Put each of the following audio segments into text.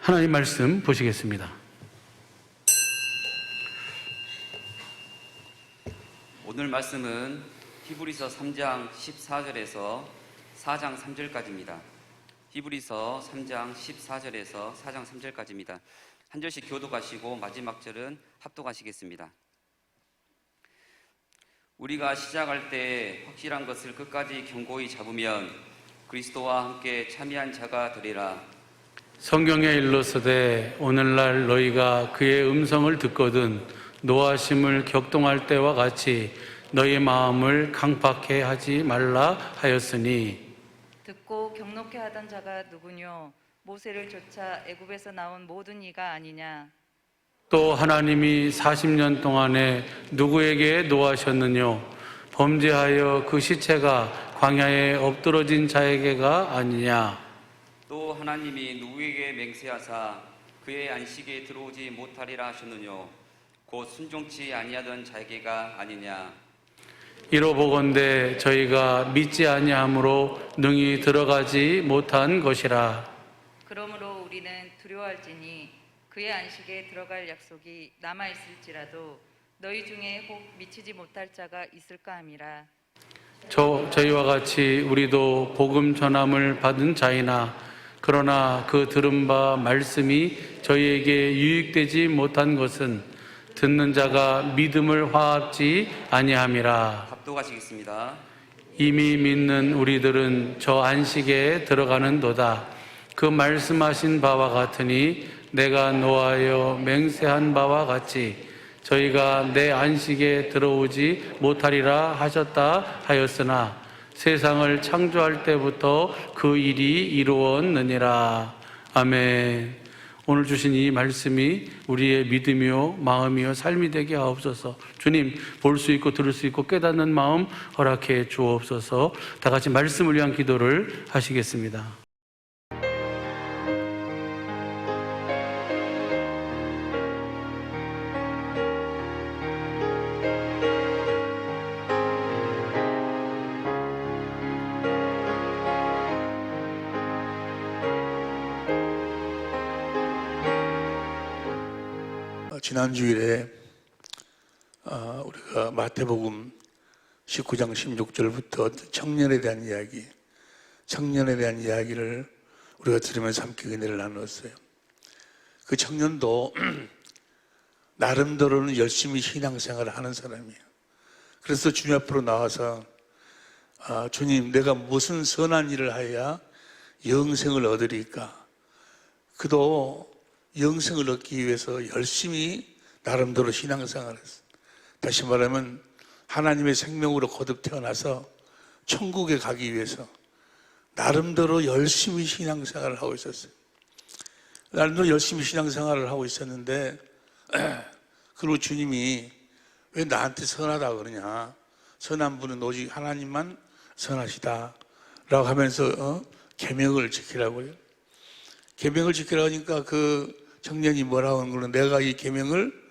하나님 말씀 보시겠습니다. 오늘 말씀은 히브리서 3장 14절에서 4장 3절까지입니다. 히브리서 3장 14절에서 4장 3절까지입니다. 한 절씩 교독하시고 마지막 절은 합독하시겠습니다. 우리가 시작할 때 확실한 것을 끝까지 견고히 잡으면 그리스도와 함께 참여한 자가 되리라. 성경에 일러서되 오늘날 너희가 그의 음성을 듣거든 노하심을 격동할 때와 같이 너희 마음을 강팍해 하지 말라 하였으니, 듣고 경록해 하던 자가 누구뇨? 모세를 쫓아 애굽에서 나온 모든 이가 아니냐? 또 하나님이 40년 동안에 누구에게 노하셨느뇨? 범죄하여 그 시체가 광야에 엎드러진 자에게가 아니냐? 또 하나님이 누구에게 맹세하사 그의 안식에 들어오지 못하리라 하셨느뇨? 곧 순종치 아니하던 자에게가 아니냐? 이로 보건대 저희가 믿지 아니함으로 능히 들어가지 못한 것이라. 그러므로 우리는 두려워할지니 그의 안식에 들어갈 약속이 남아있을지라도 너희 중에 혹 미치지 못할 자가 있을까 함이라. 저희와 같이 우리도 복음 전함을 받은 자이나 그러나 그 들은 바 말씀이 저희에게 유익되지 못한 것은 듣는 자가 믿음을 화합지 아니함이라. 합독하시겠습니다. 이미 믿는 우리들은 저 안식에 들어가는도다. 그 말씀하신 바와 같으니 내가 노하여 맹세한 바와 같이 저희가 내 안식에 들어오지 못하리라 하셨다 하였으나 세상을 창조할 때부터 그 일이 이루었느니라. 아멘. 오늘 주신 이 말씀이 우리의 믿음이요 마음이요 삶이 되게 하옵소서. 주님, 볼 수 있고 들을 수 있고 깨닫는 마음 허락해 주옵소서. 다 같이 말씀을 위한 기도를 하시겠습니다. 지난 주일에 우리가 마태복음 19장 16절부터 청년에 대한 이야기를 우리가 들으면서 함께 은혜를 나누었어요. 그 청년도 나름대로는 열심히 신앙생활을 하는 사람이에요. 그래서 주님 앞으로 나와서 주님, 내가 무슨 선한 일을 하여야 영생을 얻으리까? 그도 영생을 얻기 위해서 열심히 나름대로 신앙생활을 했어요. 다시 말하면 하나님의 생명으로 거듭 태어나서 천국에 가기 위해서 나름대로 열심히 신앙생활을 하고 있었어요. 나름대로 열심히 신앙생활을 하고 있었는데 그리고 주님이 왜 나한테 선하다 그러냐? 선한 분은 오직 하나님만 선하시다 라고 하면서 계명을 지키라고요. 계명을 지키라고 하니까 그 청년이 뭐라고 하는 거는 내가 이 계명을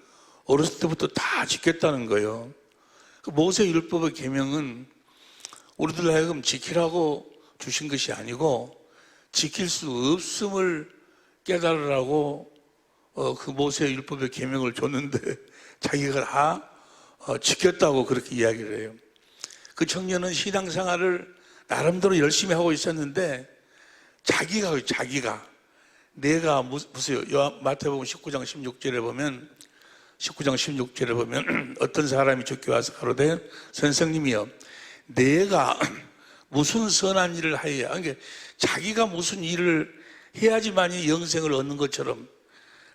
어렸을 때부터 다 지켰다는 거예요. 그 모세 율법의 계명은 우리들 하여금 지키라고 주신 것이 아니고 지킬 수 없음을 깨달으라고 그 모세 율법의 계명을 줬는데 자기가 다 지켰다고 그렇게 이야기를 해요. 그 청년은 신앙생활을 나름대로 열심히 하고 있었는데 자기가 내가 보세요. 마태복음 19장 16절에 보면 어떤 사람이 죽게 와서 가로되 선생님이여 내가 무슨 선한 일을 하여야, 그러니까 자기가 무슨 일을 해야지만이 영생을 얻는 것처럼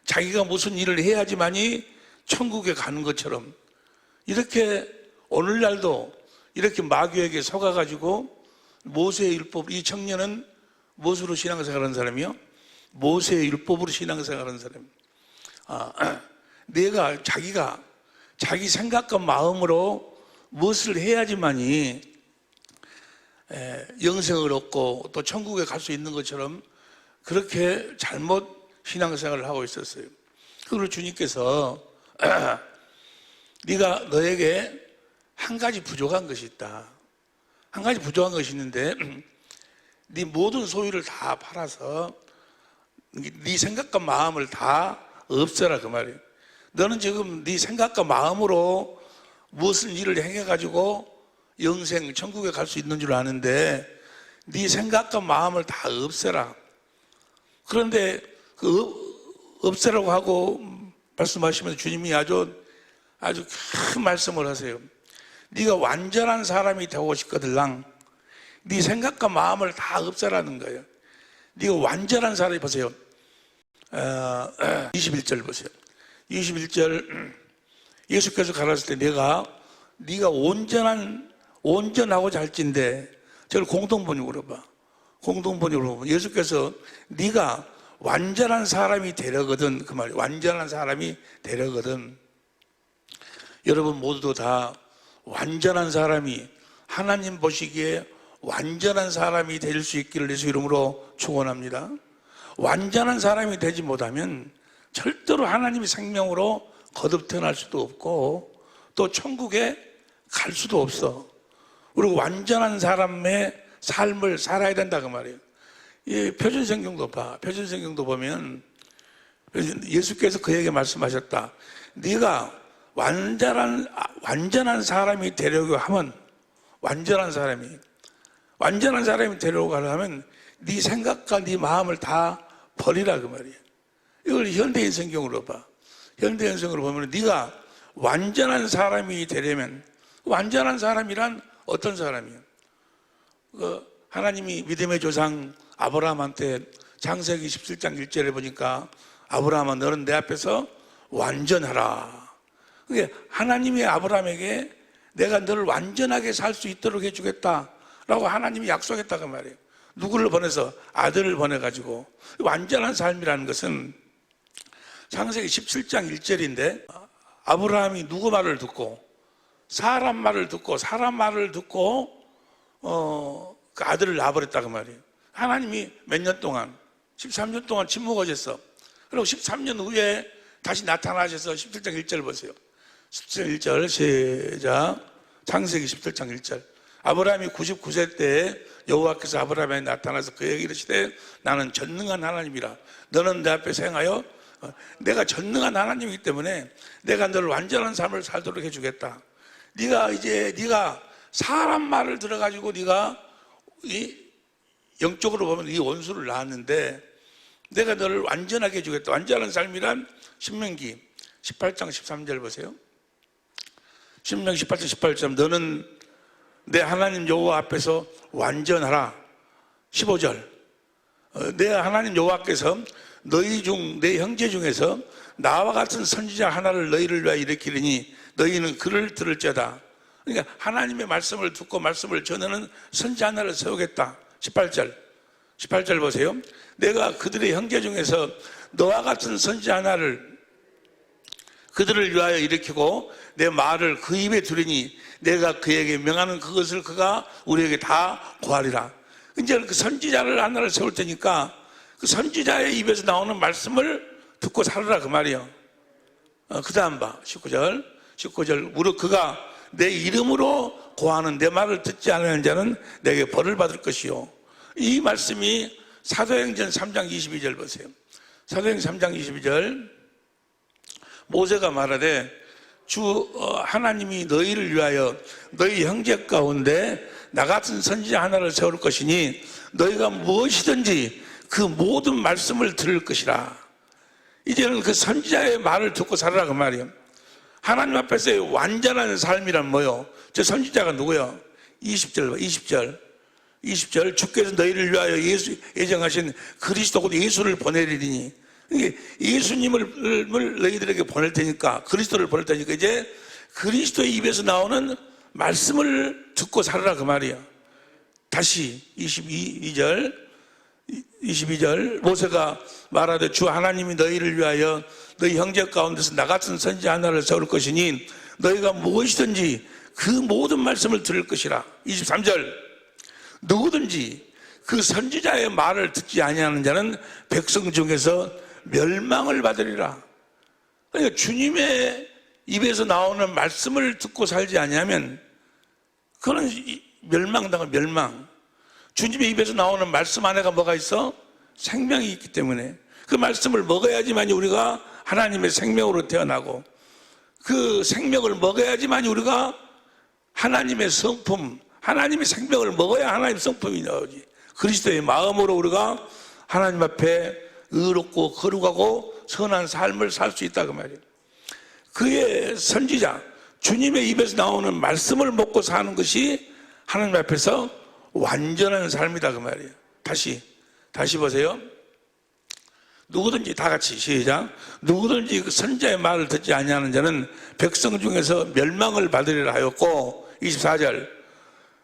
자기가 무슨 일을 해야지만이 천국에 가는 것처럼 이렇게 오늘날도 이렇게 마귀에게 속아가지고 모세의 율법, 이 청년은 무엇으로 신앙생활하는 사람이요? 모세의 율법으로 신앙생활하는 사람. 내가 자기 생각과 마음으로 무엇을 해야지만이 영생을 얻고 또 천국에 갈 수 있는 것처럼 그렇게 잘못 신앙생활을 하고 있었어요. 그걸 주님께서 네가 너에게 한 가지 부족한 것이 있다. 한 가지 부족한 것이 있는데 네 모든 소유를 다 팔아서 네 생각과 마음을 다 없애라 그 말이에요. 너는 지금 네 생각과 마음으로 무슨 일을 행해가지고 영생 천국에 갈 수 있는 줄 아는데 네 생각과 마음을 다 없애라. 그런데 그 없애라고 하고 말씀하시면서 주님이 아주 큰 말씀을 하세요. 네가 완전한 사람이 되고 싶거들랑 네 생각과 마음을 다 없애라는 거예요. 네가 완전한 사람이 보세요. 21절 보세요. 21절 예수께서 가라사대 네가 온전하고자 할진대. 저를 공동번역으로 봐. 공동번역으로 봐. 예수께서 네가 완전한 사람이 되려거든 그 말이에요. 완전한 사람이 되려거든. 여러분 모두도 다 완전한 사람이 하나님 보시기에 완전한 사람이 될 수 있기를 예수 이름으로 축원합니다. 완전한 사람이 되지 못하면 절대로 하나님의 생명으로 거듭 태어날 수도 없고 또 천국에 갈 수도 없어. 그리고 완전한 사람의 삶을 살아야 된다 그 말이에요. 이 표준성경도 봐. 표준성경도 보면 예수께서 그에게 말씀하셨다. 네가 완전한 사람이 되려고 하면 완전한 사람이 되려고 하려면 네 생각과 네 마음을 다 버리라 그 말이에요. 이걸 현대인 성경으로 봐. 현대인 성경으로 보면 네가 완전한 사람이 되려면 완전한 사람이란 어떤 사람이에요? 하나님이 믿음의 조상 아브라함한테 창세기 17장 1절에 보니까 아브라함아 너는 내 앞에서 완전하라. 그게 하나님이 아브라함에게 내가 너를 완전하게 살 수 있도록 해주겠다라고 하나님이 약속했다고 말이에요. 누구를 보내서 아들을 보내가지고 완전한 삶이라는 것은 창세기 17장 1절인데 아브라함이 누구 말을 듣고 사람 말을 듣고 그 아들을 낳아버렸다고 말이에요. 하나님이 몇 년 동안 13년 동안 침묵하셨어. 그리고 13년 후에 다시 나타나셔서 17장 1절 보세요. 17장 1절 시작. 창세기 17장 1절. 아브라함이 99세 때 여호와께서 아브라함에 나타나서 그에게 이르시되 나는 전능한 하나님이라. 너는 내 앞에서 행하여 내가 전능한 하나님이기 때문에 내가 너를 완전한 삶을 살도록 해주겠다. 네가 사람 말을 들어가지고 네가 영적으로 보면 네 원수를 낳았는데 내가 너를 완전하게 해주겠다. 완전한 삶이란 신명기 18장 13절 보세요. 신명기 18장 18절 너는 내 하나님 여호와 앞에서 완전하라. 15절 내 하나님 여호와께서 내 형제 중에서 나와 같은 선지자 하나를 너희를 위하여 일으키리니 너희는 그를 들을지어다. 그러니까 하나님의 말씀을 듣고 말씀을 전하는 선지자 하나를 세우겠다. 18절 보세요. 내가 그들의 형제 중에서 너와 같은 선지자 하나를 그들을 위하여 일으키고 내 말을 그 입에 두리니 내가 그에게 명하는 그것을 그가 우리에게 다 고하리라. 이제 그 선지자를 하나를 세울 테니까 그 선지자의 입에서 나오는 말씀을 듣고 살아라 그 말이에요. 그 다음 봐. 19절 무릇 그가 내 이름으로 고하는 내 말을 듣지 않는 자는 내게 벌을 받을 것이요. 이 말씀이 사도행전 3장 22절 보세요. 사도행전 3장 22절 모세가 말하되 주 하나님이 너희를 위하여 너희 형제 가운데 나 같은 선지자 하나를 세울 것이니 너희가 무엇이든지 그 모든 말씀을 들을 것이라. 이제는 그 선지자의 말을 듣고 살아라 그 말이에요. 하나님 앞에서의 완전한 삶이란 뭐요? 저 선지자가 누구요? 20절 주께서 너희를 위하여 예정하신 그리스도 곧 예수를 보내리니 예수님을 너희들에게 보낼 테니까 그리스도를 보낼 테니까 이제 그리스도의 입에서 나오는 말씀을 듣고 살아라 그 말이에요. 다시 22절 모세가 말하되 주 하나님이 너희를 위하여 너희 형제 가운데서 나 같은 선지자 하나를 세울 것이니 너희가 무엇이든지 그 모든 말씀을 들을 것이라. 23절 누구든지 그 선지자의 말을 듣지 아니하는 자는 백성 중에서 멸망을 받으리라. 그러니까 주님의 입에서 나오는 말씀을 듣고 살지 아니하면 그거는 멸망당한 멸망. 주님의 입에서 나오는 말씀 안에가 뭐가 있어? 생명이 있기 때문에. 그 말씀을 먹어야지만 우리가 하나님의 생명으로 태어나고, 그 생명을 먹어야지만 우리가 하나님의 성품, 하나님의 생명을 먹어야 하나님의 성품이 나오지. 그리스도의 마음으로 우리가 하나님 앞에 의롭고 거룩하고 선한 삶을 살 수 있다 그 말이에요. 그의 선지자 주님의 입에서 나오는 말씀을 먹고 사는 것이 하나님 앞에서 완전한 삶이다 그 말이에요. 다시 보세요. 누구든지 다 같이 시작. 누구든지 그 선지자의 말을 듣지 아니하는 자는 백성 중에서 멸망을 받으리라 하였고, 24절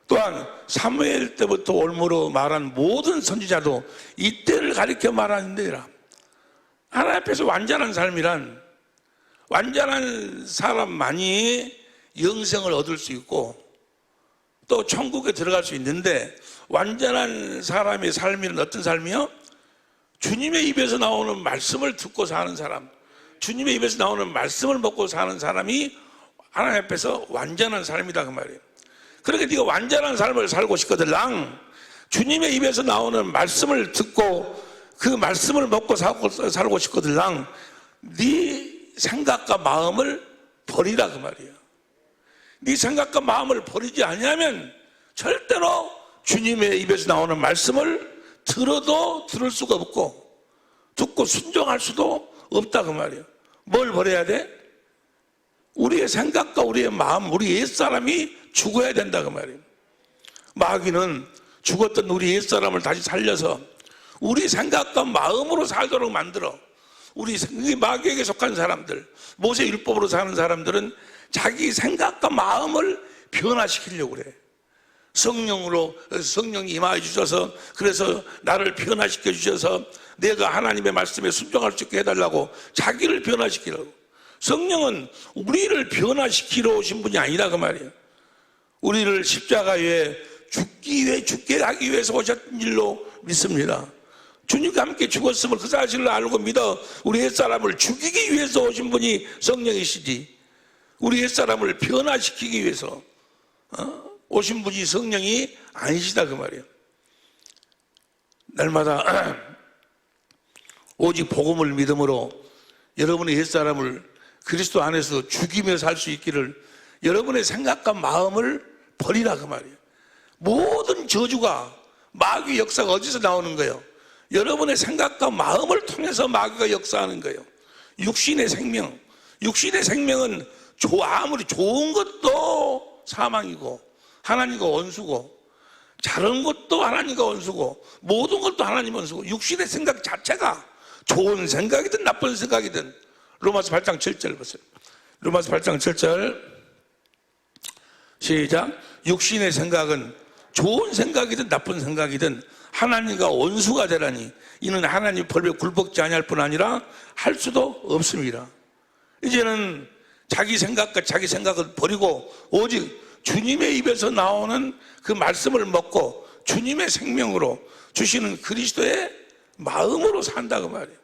또한 사무엘 때부터 올무로 말한 모든 선지자도 이때를 가리켜 말하는데라. 하나님 앞에서 완전한 삶이란, 완전한 사람만이 영생을 얻을 수 있고 또 천국에 들어갈 수 있는데, 완전한 사람의 삶이란 어떤 삶이요? 주님의 입에서 나오는 말씀을 듣고 사는 사람, 주님의 입에서 나오는 말씀을 먹고 사는 사람이 하나님 앞에서 완전한 삶이다 그 말이에요. 그렇게 네가 완전한 삶을 살고 싶거들랑 주님의 입에서 나오는 말씀을 듣고 그 말씀을 먹고 살고 싶거들랑 네 생각과 마음을 버리라 그 말이에요. 네 생각과 마음을 버리지 않으면 절대로 주님의 입에서 나오는 말씀을 들어도 들을 수가 없고 듣고 순종할 수도 없다 그 말이에요. 뭘 버려야 돼? 우리의 생각과 우리의 마음, 우리 옛사람이 죽어야 된다 그 말이에요. 마귀는 죽었던 우리 옛사람을 다시 살려서 우리 생각과 마음으로 살도록 만들어. 우리 마귀에게 속한 사람들, 모세 율법으로 사는 사람들은 자기 생각과 마음을 변화시키려고 그래. 성령이 임하여 주셔서, 그래서 나를 변화시켜 주셔서 내가 하나님의 말씀에 순종할 수 있게 해달라고 자기를 변화시키려고. 성령은 우리를 변화시키러 오신 분이 아니라 그 말이에요. 우리를 십자가에 죽게 하기 위해서 오셨던 일로 믿습니다. 주님과 함께 죽었음을 그 사실을 알고 믿어 우리 옛사람을 죽이기 위해서 오신 분이 성령이시지, 우리 옛사람을 변화시키기 위해서 오신 분이 성령이 아니시다 그 말이에요. 날마다 오직 복음을 믿음으로 여러분의 옛사람을 그리스도 안에서 죽이며 살 수 있기를, 여러분의 생각과 마음을 버리라 그 말이에요. 모든 저주가, 마귀 역사가 어디서 나오는 거예요? 여러분의 생각과 마음을 통해서 마귀가 역사하는 거예요. 육신의 생명은 아무리 좋은 것도 사망이고 하나님과 원수고, 잘한 것도 하나님과 원수고, 모든 것도 하나님 원수고, 육신의 생각 자체가 좋은 생각이든 나쁜 생각이든. 로마서 8장 7절 보세요. 로마서 8장 7절 시작. 육신의 생각은 좋은 생각이든 나쁜 생각이든 하나님과 원수가 되라니 이는 하나님 벌에 굴복지 아니할 뿐 아니라 할 수도 없습니다. 이제는 자기 생각을 버리고 오직 주님의 입에서 나오는 그 말씀을 먹고 주님의 생명으로 주시는 그리스도의 마음으로 산다 그 말이에요.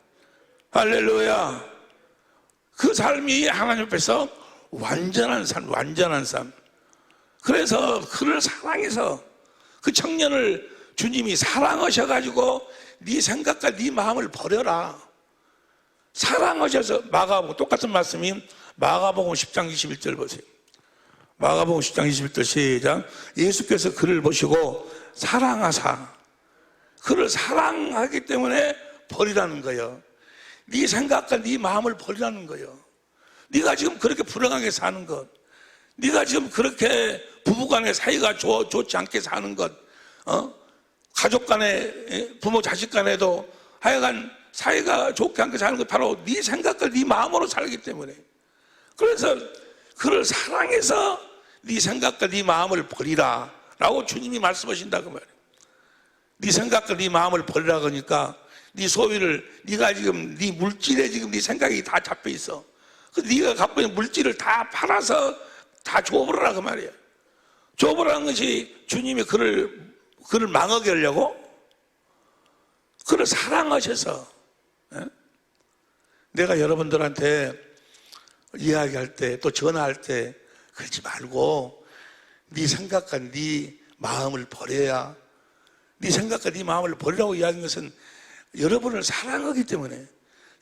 할렐루야. 그 삶이 하나님 앞에서 완전한 삶. 그래서 그를 사랑해서 그 청년을 주님이 사랑하셔가지고 네 생각과 네 마음을 버려라. 사랑하셔서, 마가복음 똑같은 말씀이 마가복음 10장 21절 보세요. 마가복음 10장 21절 시작. 예수께서 그를 보시고 사랑하사, 그를 사랑하기 때문에 버리라는 거예요. 네 생각과 네 마음을 버리라는 거예요. 네가 지금 그렇게 불행하게 사는 것, 네가 지금 그렇게 부부간의 사이가 좋지 않게 사는 것, 가족 간에, 부모 자식 간에도 하여간 사이가 좋게 않게 사는 것, 바로 네 생각과 네 마음으로 살기 때문에. 그래서 그를 사랑해서 네 생각과 네 마음을 버리라 라고 주님이 말씀하신다 그 말이에요. 네 생각과 네 마음을 버리라 그러니까 네 소유를, 네가 지금 네 물질에 지금 네 생각이 다 잡혀 있어. 그 네가 갖고 있는 물질을 다 팔아서 다 줘버려라 그 말이에요. 줘버라는 것이 주님이 그를 망하게 하려고, 그를 사랑하셔서. 내가 여러분들한테 이야기할 때 또 전화할 때 그러지 말고 네 생각과 네 마음을 버려야, 네 생각과 네 마음을 버리라고 이야기한 것은 여러분을 사랑하기 때문에,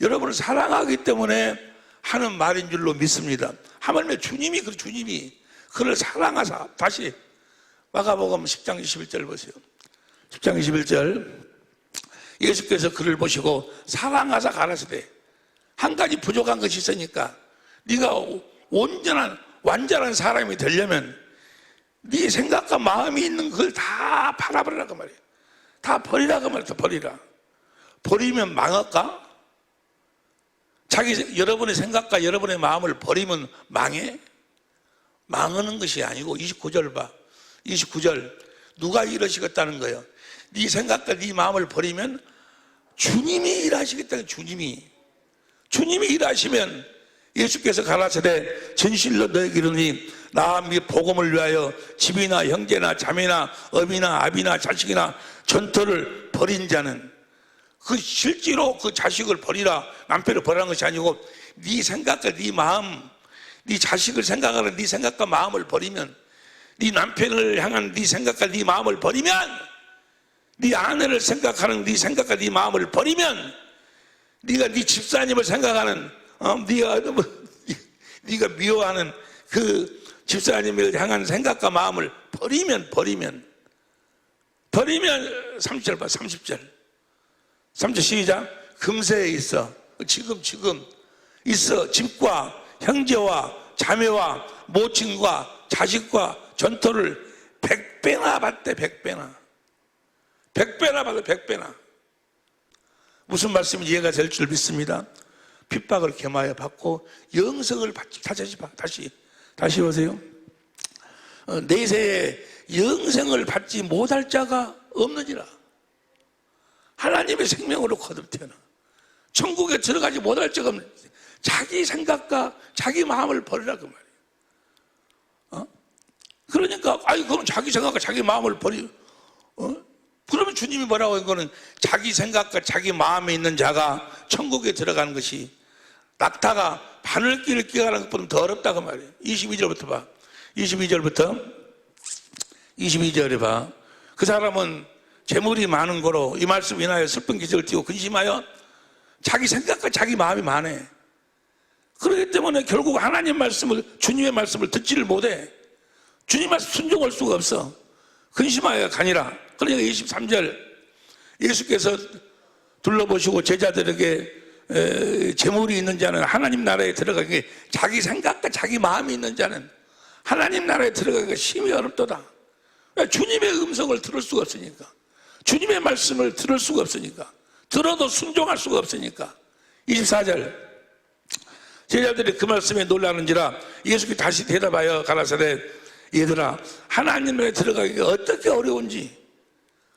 여러분을 사랑하기 때문에 하는 말인 줄로 믿습니다. 하물며 주님이 그를 사랑하사, 다시 마가복음 10장 21절 보세요. 10장 21절, 예수께서 그를 보시고 사랑하사 가라사대, 한 가지 부족한 것이 있으니까 네가 완전한 사람이 되려면 네 생각과 마음이 있는 그걸 다 팔아버리라고 말이에요. 다 버리라고 말이에요. 버리라. 버리면 망할까? 여러분의 생각과 여러분의 마음을 버리면 망해? 망하는 것이 아니고 29절 봐. 29절, 누가 이러시겠다는 거예요? 네 생각과 네 마음을 버리면 주님이 일하시겠다는 거예요. 주님이 일하시면 예수께서 가라사대 진실로 너에게 이르노니 나 및 복음을 위하여 집이나 형제나 자매나 어미나 아비나 자식이나 전토를 버린 자는, 그 실제로 그 자식을 버리라, 남편을 버리라는 것이 아니고 네 생각과 네 마음, 네 자식을 생각하는 네 생각과 마음을 버리면, 네 남편을 향한 네 생각과 네 마음을 버리면, 네 아내를 생각하는 네 생각과 네 마음을 버리면, 네가 네 집사님을 생각하는 네가 미워하는 그 집사님을 향한 생각과 마음을 버리면 30절 봐. 30절 시작. 금세에 있어, 지금 있어 집과 형제와 자매와 모친과 자식과 전토를 100배나 받대. 100배나 받아. 100배나. 무슨 말씀이 이해가 될 줄 믿습니다. 핍박을 겸하여 받고 영생을 받지. 다시 보세요. 내세에 영생을 받지 못할 자가 없느니라. 하나님의 생명으로 거듭 태어나 천국에 들어가지 못할 자가 없는, 자기 생각과 자기 마음을 버리라 그 말이에요. 그러니까 그럼 자기 생각과 자기 마음을 그러면 주님이 뭐라고 한 거는, 자기 생각과 자기 마음에 있는 자가 천국에 들어가는 것이 낙타가 바늘길을 끼어가는 것보다 더 어렵다고 말이에요. 22절부터 봐. 22절에 봐. 그 사람은 재물이 많은 거로 이 말씀 인하여 슬픈 기색을 띠고 근심하여 자기 생각과 자기 마음이 많아. 그렇기 때문에 결국 하나님 말씀을, 주님의 말씀을 듣지를 못해. 주님 말씀 순종할 수가 없어. 근심하여 가니라. 그러니까 23절, 예수께서 둘러보시고 제자들에게 재물이 있는 자는 하나님 나라에 들어가기, 자기 생각과 자기 마음이 있는 자는 하나님 나라에 들어가기가 심히 어렵도다. 주님의 음성을 들을 수가 없으니까, 주님의 말씀을 들을 수가 없으니까, 들어도 순종할 수가 없으니까. 24절, 제자들이 그 말씀에 놀라는지라 예수께서 다시 대답하여 가라사대, 얘들아, 하나님 나라에 들어가기가 어떻게 어려운지.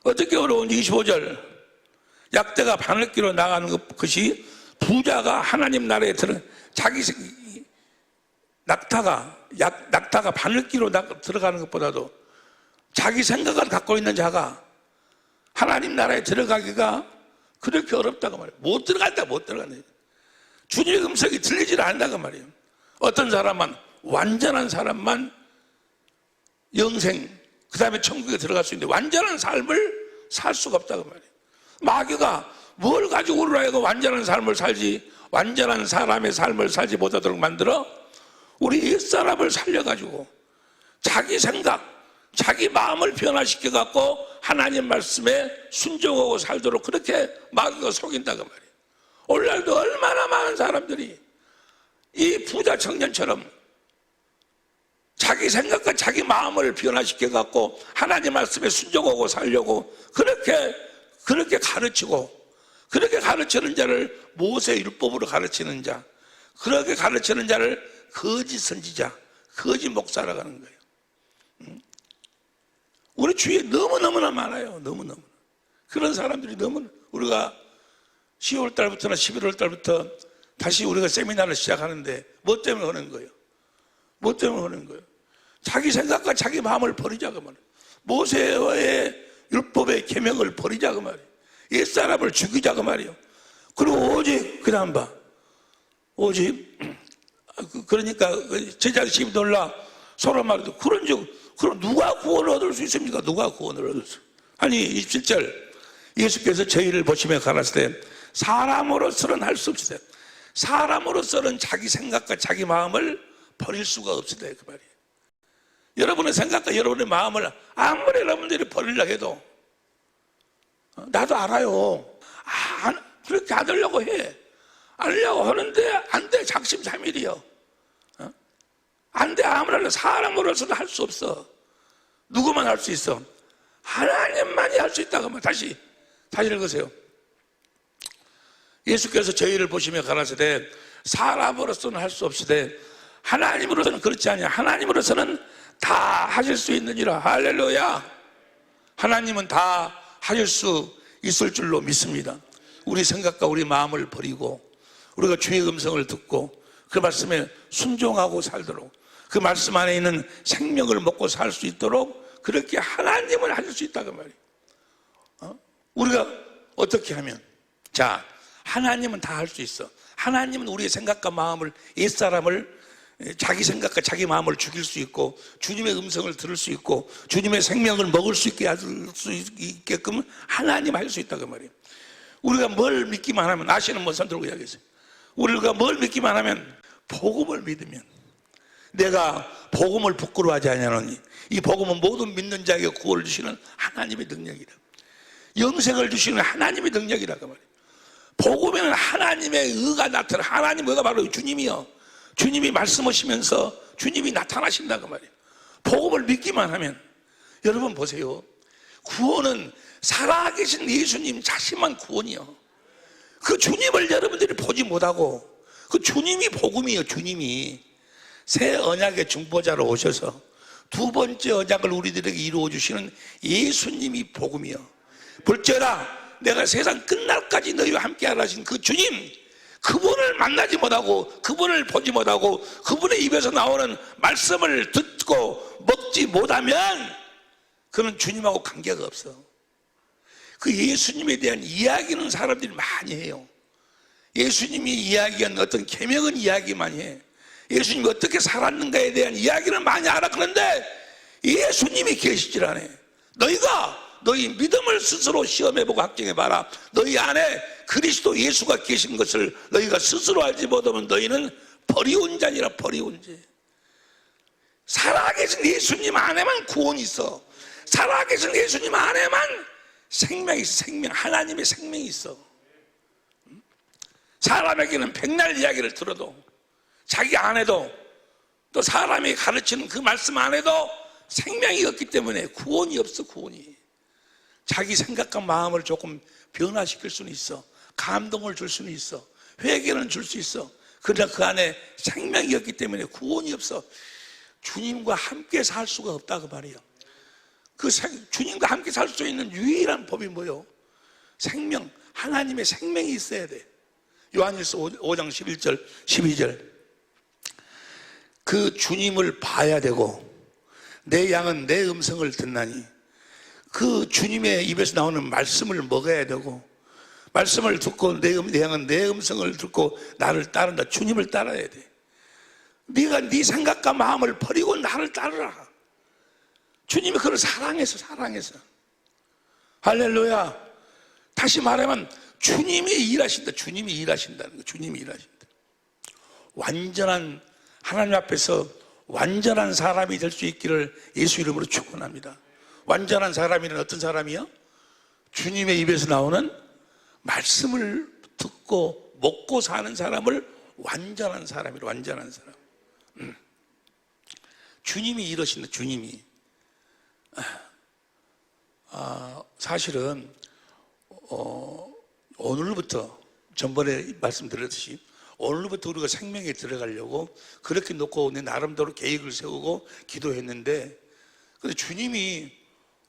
25절, 약대가 바늘길로 나가는 것이 부자가 하나님 나라에 낙타가 바늘길로 들어가는 것보다도 자기 생각을 갖고 있는 자가 하나님 나라에 들어가기가 그렇게 어렵다고 말이에요. 못 들어간다. 주님의 음성이 들리질 않는다고 말이에요. 어떤 사람만, 완전한 사람만 영생, 그 다음에 천국에 들어갈 수 있는데 완전한 삶을 살 수가 없다고 말이에요. 마귀가 뭘 가지고 우리로 하여금 완전한 삶을 살지, 완전한 사람의 삶을 살지 못하도록 만들어 우리 옛사람을 살려가지고 자기 생각, 자기 마음을 변화시켜갖고 하나님 말씀에 순종하고 살도록 그렇게 마귀가 속인다고 말이에요. 오늘날도 얼마나 많은 사람들이 이 부자 청년처럼 자기 생각과 자기 마음을 변화시켜갖고 하나님 말씀에 순종하고 살려고 그렇게 가르치고, 그렇게 가르치는 자를 모세 율법으로 가르치는 자, 그렇게 가르치는 자를 거짓 선지자, 거짓 목사라고 하는 거예요. 우리 주위에 너무너무나 많아요. 너무너무. 그런 사람들이 우리가 10월 달부터나 11월 달부터 다시 우리가 세미나를 시작하는데 뭐 때문에 하는 거예요? 자기 생각과 자기 마음을 버리자고 말이에요. 모세의 율법의 계명을 버리자고 말이에요. 옛사람을 죽이자고 말이에요. 그리고 오직 그다음 봐. 그러니까 제자들이 놀라 서로 말해도 그럼 누가 구원을 얻을 수 있습니까? 누가 구원을 얻을 수? 아니 27절, 예수께서 저희를 보시며 가라사대 사람으로서는 할 수 없으되 사람으로서는 자기 생각과 자기 마음을 버릴 수가 없으다 그 말이에요. 여러분의 생각과 여러분의 마음을 아무리 여러분들이 버리려고 해도 나도 알아요. 그렇게 안 하려고 해. 안 하려고 하는데 안 돼. 작심삼일이요. 안 돼. 아무나 사람으로서는 할 수 없어. 누구만 할 수 있어? 하나님만이 할 수 있다고 하면 다시 읽으세요. 예수께서 저희를 보시며 가라사대 사람으로서는 할 수 없으되 하나님으로서는 그렇지 않냐. 하나님으로서는 다 하실 수 있느니라. 할렐루야. 하나님은 다 하실 수 있을 줄로 믿습니다. 우리 생각과 우리 마음을 버리고 우리가 주의 음성을 듣고 그 말씀에 순종하고 살도록 그 말씀 안에 있는 생명을 먹고 살 수 있도록 그렇게 하나님을 하실 수 있다고 말이에요. 우리가 어떻게 하면? 자, 하나님은 다 할 수 있어. 하나님은 우리의 생각과 마음을, 옛사람을 자기 생각과 자기 마음을 죽일 수 있고 주님의 음성을 들을 수 있고 주님의 생명을 먹을 수 있게끔 하나님 할 수 있다고 말이에요. 우리가 뭘 믿기만 하면, 아시는 분 손 들고 이야기하세요. 우리가 뭘 믿기만 하면, 복음을 믿으면, 내가 복음을 부끄러워하지 않냐느니 이 복음은 모든 믿는 자에게 구원을 주시는 하나님의 능력이다. 영생을 주시는 하나님의 능력이라고 말이에요. 복음에는 하나님의 의가 나타나. 하나님의 의가 바로 주님이요. 주님이 말씀하시면서 주님이 나타나신다고 말이에요. 복음을 믿기만 하면, 여러분 보세요. 구원은 살아계신 예수님 자신만 구원이요. 그 주님을 여러분들이 보지 못하고 그 주님이 복음이요. 주님이 새 언약의 중보자로 오셔서 두 번째 언약을 우리들에게 이루어 주시는 예수님이 복음이요. 볼지어다 내가 세상 끝날까지 너희와 함께하라 하신 그 주님, 그분을 만나지 못하고 그분을 보지 못하고 그분의 입에서 나오는 말씀을 듣고 먹지 못하면 그는 주님하고 관계가 없어. 그 예수님에 대한 이야기는 사람들이 많이 해요. 예수님이 이야기한 어떤 계명은 이야기 많이 해. 예수님이 어떻게 살았는가에 대한 이야기는 많이 알아. 그런데 예수님이 계시질 않아. 너희 믿음을 스스로 시험해보고 확증해봐라. 너희 안에 그리스도 예수가 계신 것을 너희가 스스로 알지 못하면 너희는 버리운 자니라. 버리운 자. 살아계신 예수님 안에만 구원이 있어. 살아계신 예수님 안에만 생명이 있어. 생명. 하나님의 생명이 있어. 사람에게는 백날 이야기를 들어도 자기 안에도 또 사람이 가르치는 그 말씀 안에도 생명이 없기 때문에 구원이 없어. 구원이. 자기 생각과 마음을 조금 변화시킬 수는 있어. 감동을 줄 수는 있어. 회개는 줄 수 있어. 그러나 그 안에 생명이 없기 때문에 구원이 없어. 주님과 함께 살 수가 없다고 말이에요. 주님과 함께 살 수 있는 유일한 법이 뭐예요? 생명, 하나님의 생명이 있어야 돼. 요한일서 5장 11절 12절 그 주님을 봐야 되고 내 양은 내 음성을 듣나니 그 주님의 입에서 나오는 말씀을 먹어야 되고 말씀을 듣고 내 양은 내 음성을 듣고 나를 따른다. 주님을 따라야 돼. 네가 네 생각과 마음을 버리고 나를 따르라. 주님이 그를 사랑해서 할렐루야. 다시 말하면 주님이 일하신다. 주님이 일하신다는 거. 주님이 일하신다. 완전한 하나님 앞에서 완전한 사람이 될 수 있기를 예수 이름으로 축원합니다. 완전한 사람이란 어떤 사람이요? 주님의 입에서 나오는 말씀을 듣고 먹고 사는 사람을 완전한 사람이라. 완전한 사람. 주님이 이러신다. 주님이. 사실은 오늘부터 전번에 말씀드렸듯이 오늘부터 우리가 생명에 들어가려고 그렇게 놓고 내 나름대로 계획을 세우고 기도했는데 근데 주님이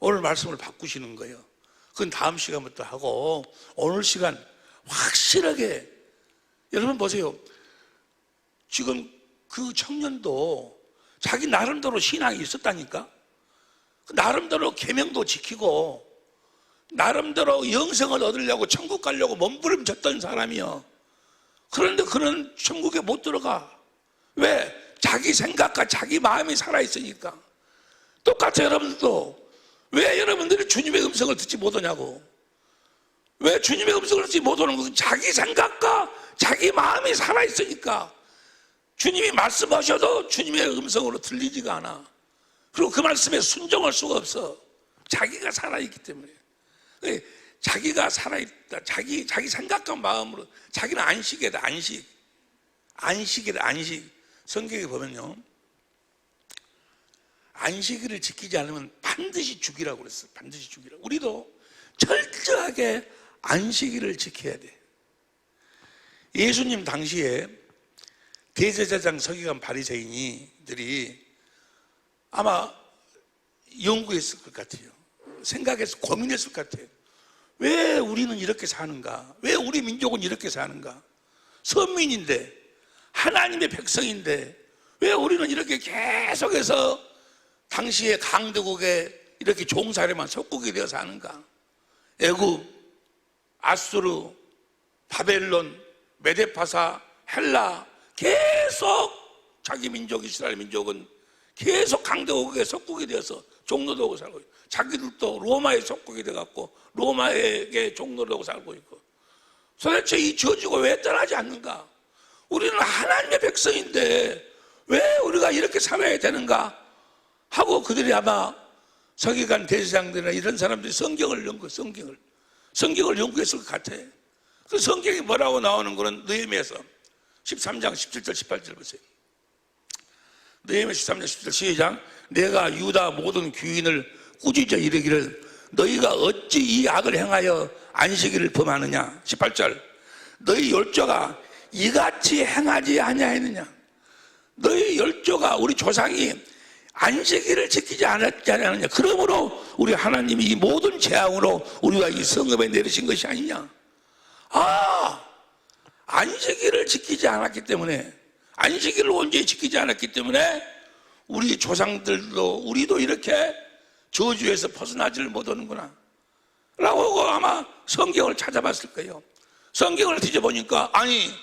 오늘 말씀을 바꾸시는 거예요. 그건 다음 시간부터 하고 오늘 시간 확실하게 여러분 보세요. 지금 그 청년도 자기 나름대로 신앙이 있었다니까. 나름대로 계명도 지키고 나름대로 영생을 얻으려고 천국 가려고 몸부림쳤던 사람이요. 그런데 그는 천국에 못 들어가. 왜? 자기 생각과 자기 마음이 살아있으니까. 똑같이 여러분들도 왜 여러분들이 주님의 음성을 듣지 못하냐고. 왜 주님의 음성을 듣지 못하는 것은 자기 생각과 자기 마음이 살아있으니까 주님이 말씀하셔도 주님의 음성으로 들리지가 않아. 그리고 그 말씀에 순종할 수가 없어. 자기가 살아있기 때문에. 자기가 살아있다. 자기 생각과 마음으로. 자기는 안식이다. 안식이다. 안식. 성경에 보면요, 안식일을 지키지 않으면 반드시 죽이라고 그랬어요. 반드시 죽이라고. 우리도 철저하게 안식일을 지켜야 돼. 예수님 당시에 대제사장 서기관 바리새인들이 아마 연구했을 것 같아요. 생각해서 고민했을 것 같아요. 왜 우리는 이렇게 사는가? 왜 우리 민족은 이렇게 사는가? 선민인데, 하나님의 백성인데 왜 우리는 이렇게 계속해서 당시의 강대국에 이렇게 종살이만 속국이 되어 사는가? 애굽, 아수르, 바벨론, 메데파사, 헬라, 계속 자기 민족 이스라엘 민족은 계속 강대국에 속국이 되어서 종노되고 살고 있고, 자기들도 로마의 속국이 되어갖고 로마에게 종노되고 살고 있고, 도대체 이 저주가 왜 떠나지 않는가? 우리는 하나님의 백성인데 왜 우리가 이렇게 살아야 되는가 하고 그들이 아마 서기관 대제사장들이나 이런 사람들이 성경을 연구했을 것 같아. 그 성경이 뭐라고 나오는 거는 느헤미야서 13장 17절 18절 보세요. 느헤미야 13장 17절 시작. 내가 유다 모든 귀인을 꾸짖어 이르기를 너희가 어찌 이 악을 행하여 안식일을 범하느냐. 18절. 너희 열조가 이같이 행하지 아니하였느냐. 너희 열조가 우리 조상이 안식일을 지키지 않았지 않느냐. 그러므로 우리 하나님이 이 모든 재앙으로 우리가 이 성읍에 내리신 것이 아니냐. 안식일을 지키지 않았기 때문에, 안식일을 온전히 지키지 않았기 때문에 우리 조상들도 우리도 이렇게 저주에서 벗어나지를 못하는구나 라고 아마 성경을 찾아봤을 거예요. 성경을 뒤져보니까 아니,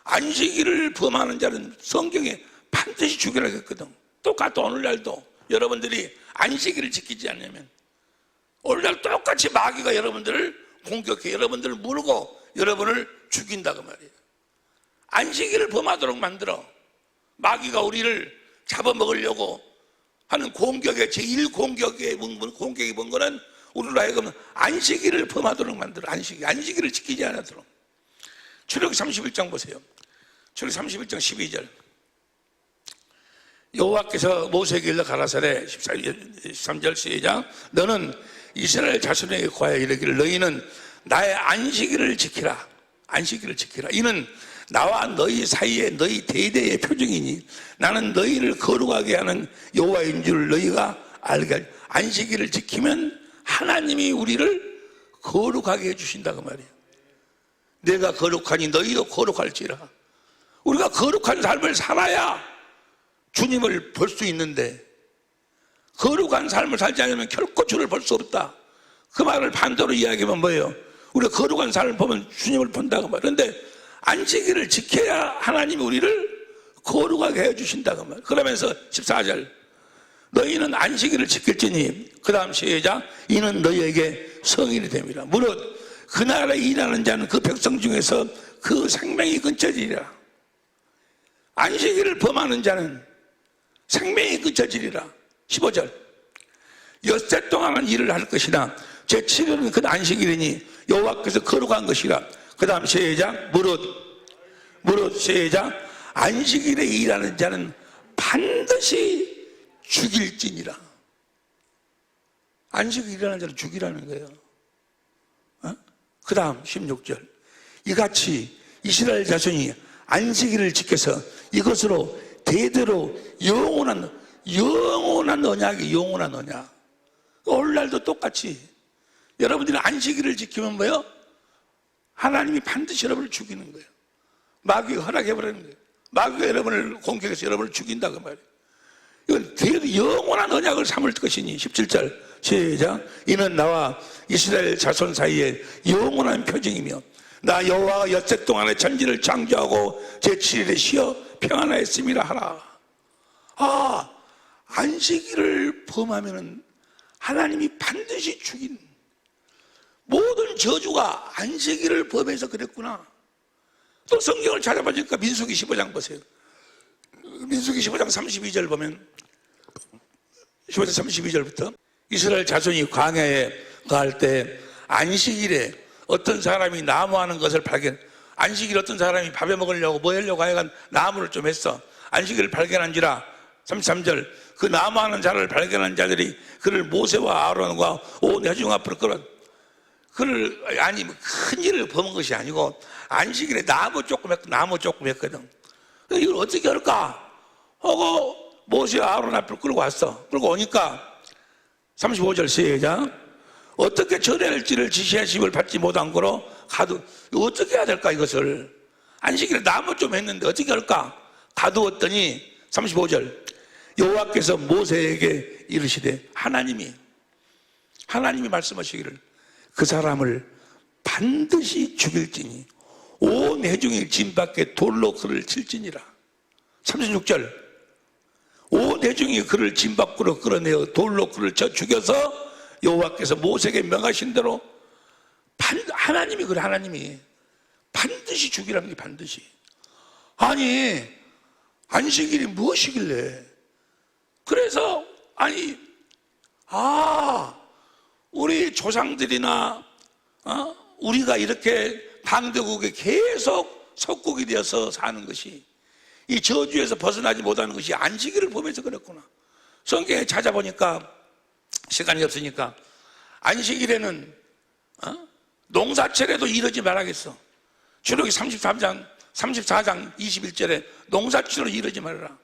안식일을 범하는 자는 성경에 반드시 죽이라고 했거든. 똑같아. 오늘날도 여러분들이 안식일을 지키지 않으면 오늘날 똑같이 마귀가 여러분들을 공격해 여러분들을 물고 여러분을 죽인다고 말이에요. 안식일을 범하도록 만들어. 마귀가 우리를 잡아먹으려고 하는 공격의 제1공격이 뭔 거는 우리로 하여금 안식일을 범하도록 만들어. 안식일을 지키지 않도록. 출애굽기 31장 보세요. 출애굽기 31장 12절. 여호와께서 모세에게 일러 가라사대 13절 시작. 너는 이스라엘 자손에게 고하여 이르기를 너희는 나의 안식일을 지키라. 안식일을 지키라. 이는 나와 너희 사이에 너희 대대의 표징이니 나는 너희를 거룩하게 하는 여호와인 줄 너희가 알게 하리. 안식일을 지키면 하나님이 우리를 거룩하게 해주신다고 말이에요. 내가 거룩하니 너희도 거룩할지라. 우리가 거룩한 삶을 살아야 주님을 볼 수 있는데 거룩한 삶을 살지 않으면 결코 주를 볼 수 없다. 그 말을 반대로 이야기하면 뭐예요? 우리가 거룩한 삶을 보면 주님을 본다고 말이에요. 그런데 안식일을 지켜야 하나님이 우리를 거룩하게 해주신다고 말이에요. 그러면서 14절 너희는 안식일을 지킬지니 그 다음 시작. 이는 너희에게 성일이 됨이라. 무릇 그날에 일하는 자는 그 백성 중에서 그 생명이 끊어지리라. 안식일을 범하는 자는 생명이 끊어지리라. 15절 엿새 동안은 일을 할 것이나 제7일은 그 안식일이니 여호와께서 거룩한 것이라. 그 다음 시작. 무릇 시작. 안식일에 일하는 자는 반드시 죽일지니라. 안식일에 일하는 자는 죽이라는 거예요. 그 다음 16절 이같이 이스라엘 자손이 안식일을 지켜서 이것으로 대대로 영원한 언약이 영원한 언약. 오늘날도 똑같이 여러분들이 안식일을 지키면 뭐예요? 하나님이 반드시 여러분을 죽이는 거예요. 마귀가 허락해버리는 거예요. 마귀가 여러분을 공격해서 여러분을 죽인다고 말이에요. 이건 영원한 언약을 삼을 것이니 17절 시작. 이는 나와 이스라엘 자손 사이에 영원한 표징이며 나 여호와가 엿새 동안에 천지를 창조하고 제7일에 쉬어 평안하였음이라 하라. 안식일을 범하면 하나님이 반드시 죽인, 모든 저주가 안식일을 범해서 그랬구나. 또 성경을 찾아보니까 민수기 15장 보세요. 민수기 15장 32절 보면 15장 32절부터 이스라엘 자손이 광야에 갈 때 안식일에 어떤 사람이 나무하는 것을 안식일 어떤 사람이 밥에 먹으려고 뭐 하려고 하여간 나무를 좀 했어. 안식일을 발견한지라 33절 그 나무하는 자를 발견한 자들이 그를 모세와 아론과 온 회중 앞으로 끌어 그를 아니 큰 일을 범한 것이 아니고 안식일에 나무 조금 했거든. 이걸 어떻게 할까 하고 모세와 아론 앞으로 끌고 왔어. 끌고 오니까 35절 시작 어떻게 전해할지를 지시하심을 받지 못한 거로 가두 어떻게 해야 될까 이것을 안식일에 나무 좀 했는데 어떻게 할까 가두었더니 35절 여호와께서 모세에게 이르시되 하나님이 말씀하시기를 그 사람을 반드시 죽일지니 온 회중이 진 밖에 돌로 그를 칠지니라. 36절 온 회중이 그를 진 밖으로 끌어내어 돌로 그를 쳐 죽여서 여호와께서 모세에게 명하신 대로 하나님이 그래 하나님이 반드시 죽이라는 게 반드시. 아니 안식일이 무엇이길래 그래서 우리 조상들이나 우리가 이렇게 강대국에 계속 속국이 되어서 사는 것이 이 저주에서 벗어나지 못하는 것이 안식일을 보면서 그랬구나. 성경에 찾아보니까 시간이 없으니까 안식일에는 농사철에도 이러지 말아야겠어. 출애굽기 34장 21절에 농사철로 이러지 말아라.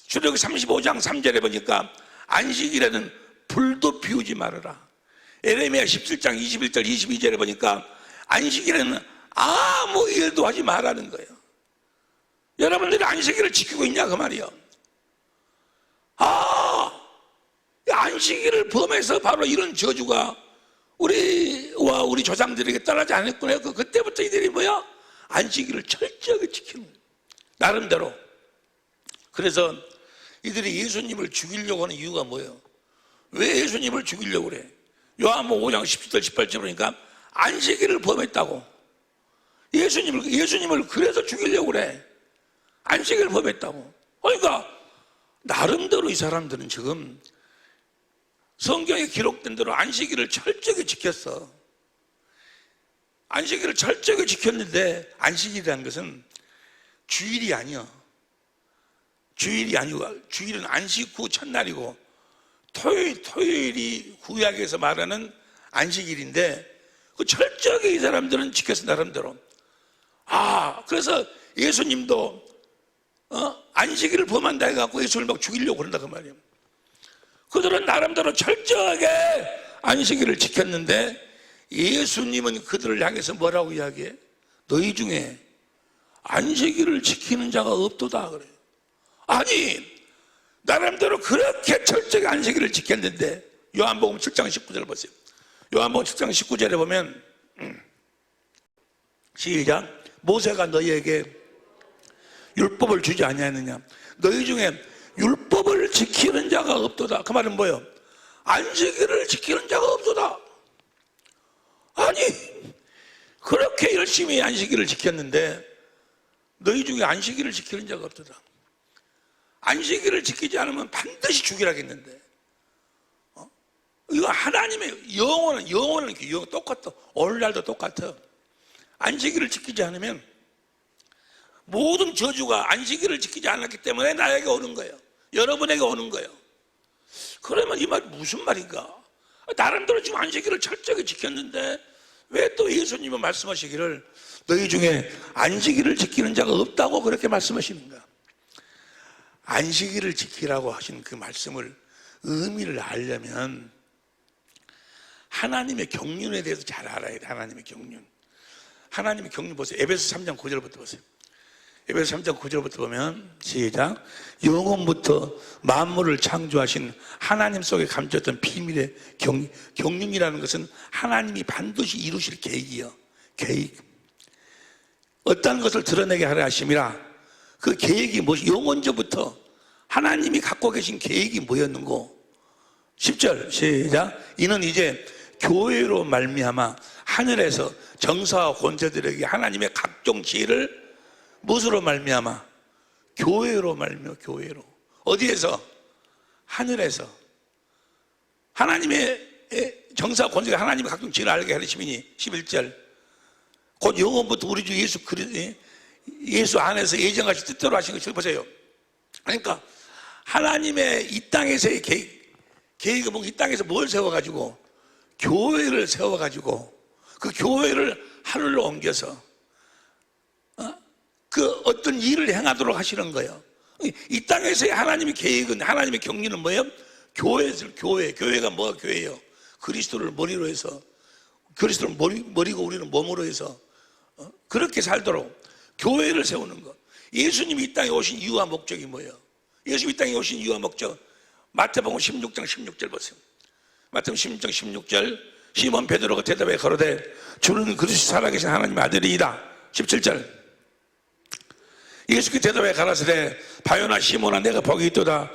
출애굽기 35장 3절에 보니까 안식일에는 불도 피우지 말아라. 에레미야 17장 21절 22절에 보니까 안식일에는 아무 일도 하지 말라는 거예요. 여러분들이 안식일을 지키고 있냐 그 말이에요. 안식일을 범해서 바로 이런 저주가 우리와 우리 조상들에게 떠나지 않았구나. 그때부터 이들이 뭐야? 안식일을 철저하게 지키는 거예요. 나름대로. 그래서 이들이 예수님을 죽이려고 하는 이유가 뭐예요? 왜 예수님을 죽이려고 그래? 요한복음 5장 17절 18절 보니까 안식일을 범했다고. 예수님을 그래서 죽이려고 그래. 안식일을 범했다고. 그러니까 나름대로 이 사람들은 지금 성경에 기록된 대로 안식일을 철저하게 지켰어. 안식일을 철저하게 지켰는데 안식일이라는 것은 주일이 아니야. 주일이 아니고 주일은 안식 후 첫날이고 토요일이 구약에서 말하는 안식일인데 그 철저하게 이 사람들은 지켰어 나름대로. 그래서 예수님도 안식일을 범한다 해갖고 예수를 막 죽이려고 그런다 그 말이에요. 그들은 나름대로 철저하게 안식일을 지켰는데 예수님은 그들을 향해서 뭐라고 이야기해? 너희 중에 안식일을 지키는 자가 없도다 그래요. 아니 나름대로 그렇게 철저하게 안식일을 지켰는데 요한복음 7장 19절 보세요. 요한복음 7장 19절에 보면 시작 모세가 너희에게 율법을 주지 아니하느냐 너희 중에 율법을 지키는 자가 없도다. 그 말은 뭐예요? 안식일을 지키는 자가 없도다. 아니 그렇게 열심히 안식일을 지켰는데 너희 중에 안식일을 지키는 자가 없도다. 안식일을 지키지 않으면 반드시 죽이라겠는데 이거 하나님의 영원은 똑같아. 오늘날도 똑같아. 안식일을 지키지 않으면 모든 저주가 안식일을 지키지 않았기 때문에 나에게 오는 거예요. 여러분에게 오는 거예요. 그러면 이 말이 무슨 말인가? 나름대로 지금 안식일을 철저하게 지켰는데 왜 또 예수님은 말씀하시기를 너희 중에 안식일을 지키는 자가 없다고 그렇게 말씀하시는가? 안식일을 지키라고 하신 그 말씀을 의미를 알려면 하나님의 경륜에 대해서 잘 알아야 돼. 하나님의 경륜. 하나님의 경륜 보세요. 에베소 3장 9절부터 보세요. 에베소 3장 9절부터 보면 시작 영원부터 만물을 창조하신 하나님 속에 감췄던 비밀의 경륜이라는 것은 하나님이 반드시 이루실 계획이요. 계획. 어떤 것을 드러내게 하려 하심이라. 그 계획이 무엇이 영원전부터 하나님이 갖고 계신 계획이 뭐였는고? 10절 시작 이는 이제 교회로 말미암아 하늘에서 정사와 권세들에게 하나님의 각종 지혜를 무엇으로 말미암아? 교회로 말미암아. 교회로. 어디에서? 하늘에서. 하나님의 정사와 권세가 하나님의 각종 지혜를 알게 하시니 11절 곧 영원부터 우리 주 예수 안에서 예정하신 뜻대로 하신 것을 보세요. 그러니까 하나님의 이 땅에서의 계획은 이 땅에서 뭘 세워가지고? 교회를 세워가지고 그 교회를 하늘로 옮겨서 그 어떤 일을 행하도록 하시는 거예요. 이 땅에서의 하나님의 계획은, 하나님의 경륜은 뭐예요? 교회가 뭐가 교회예요? 그리스도를 머리로 해서, 그리스도를 머리고 우리는 몸으로 해서 그렇게 살도록 교회를 세우는 것. 예수님이 이 땅에 오신 이유와 목적이 뭐예요? 예수님이 이 땅에 오신 이유와 목적, 마태복음 16장 16절 보세요. 마태복음 16장 16절 시몬 베드로가 대답해 가로되 주는 그리스도 살아계신 하나님의 아들이다. 17절 예수께서 대답해 가라사대 바요나 시몬아 내가 복이 있도다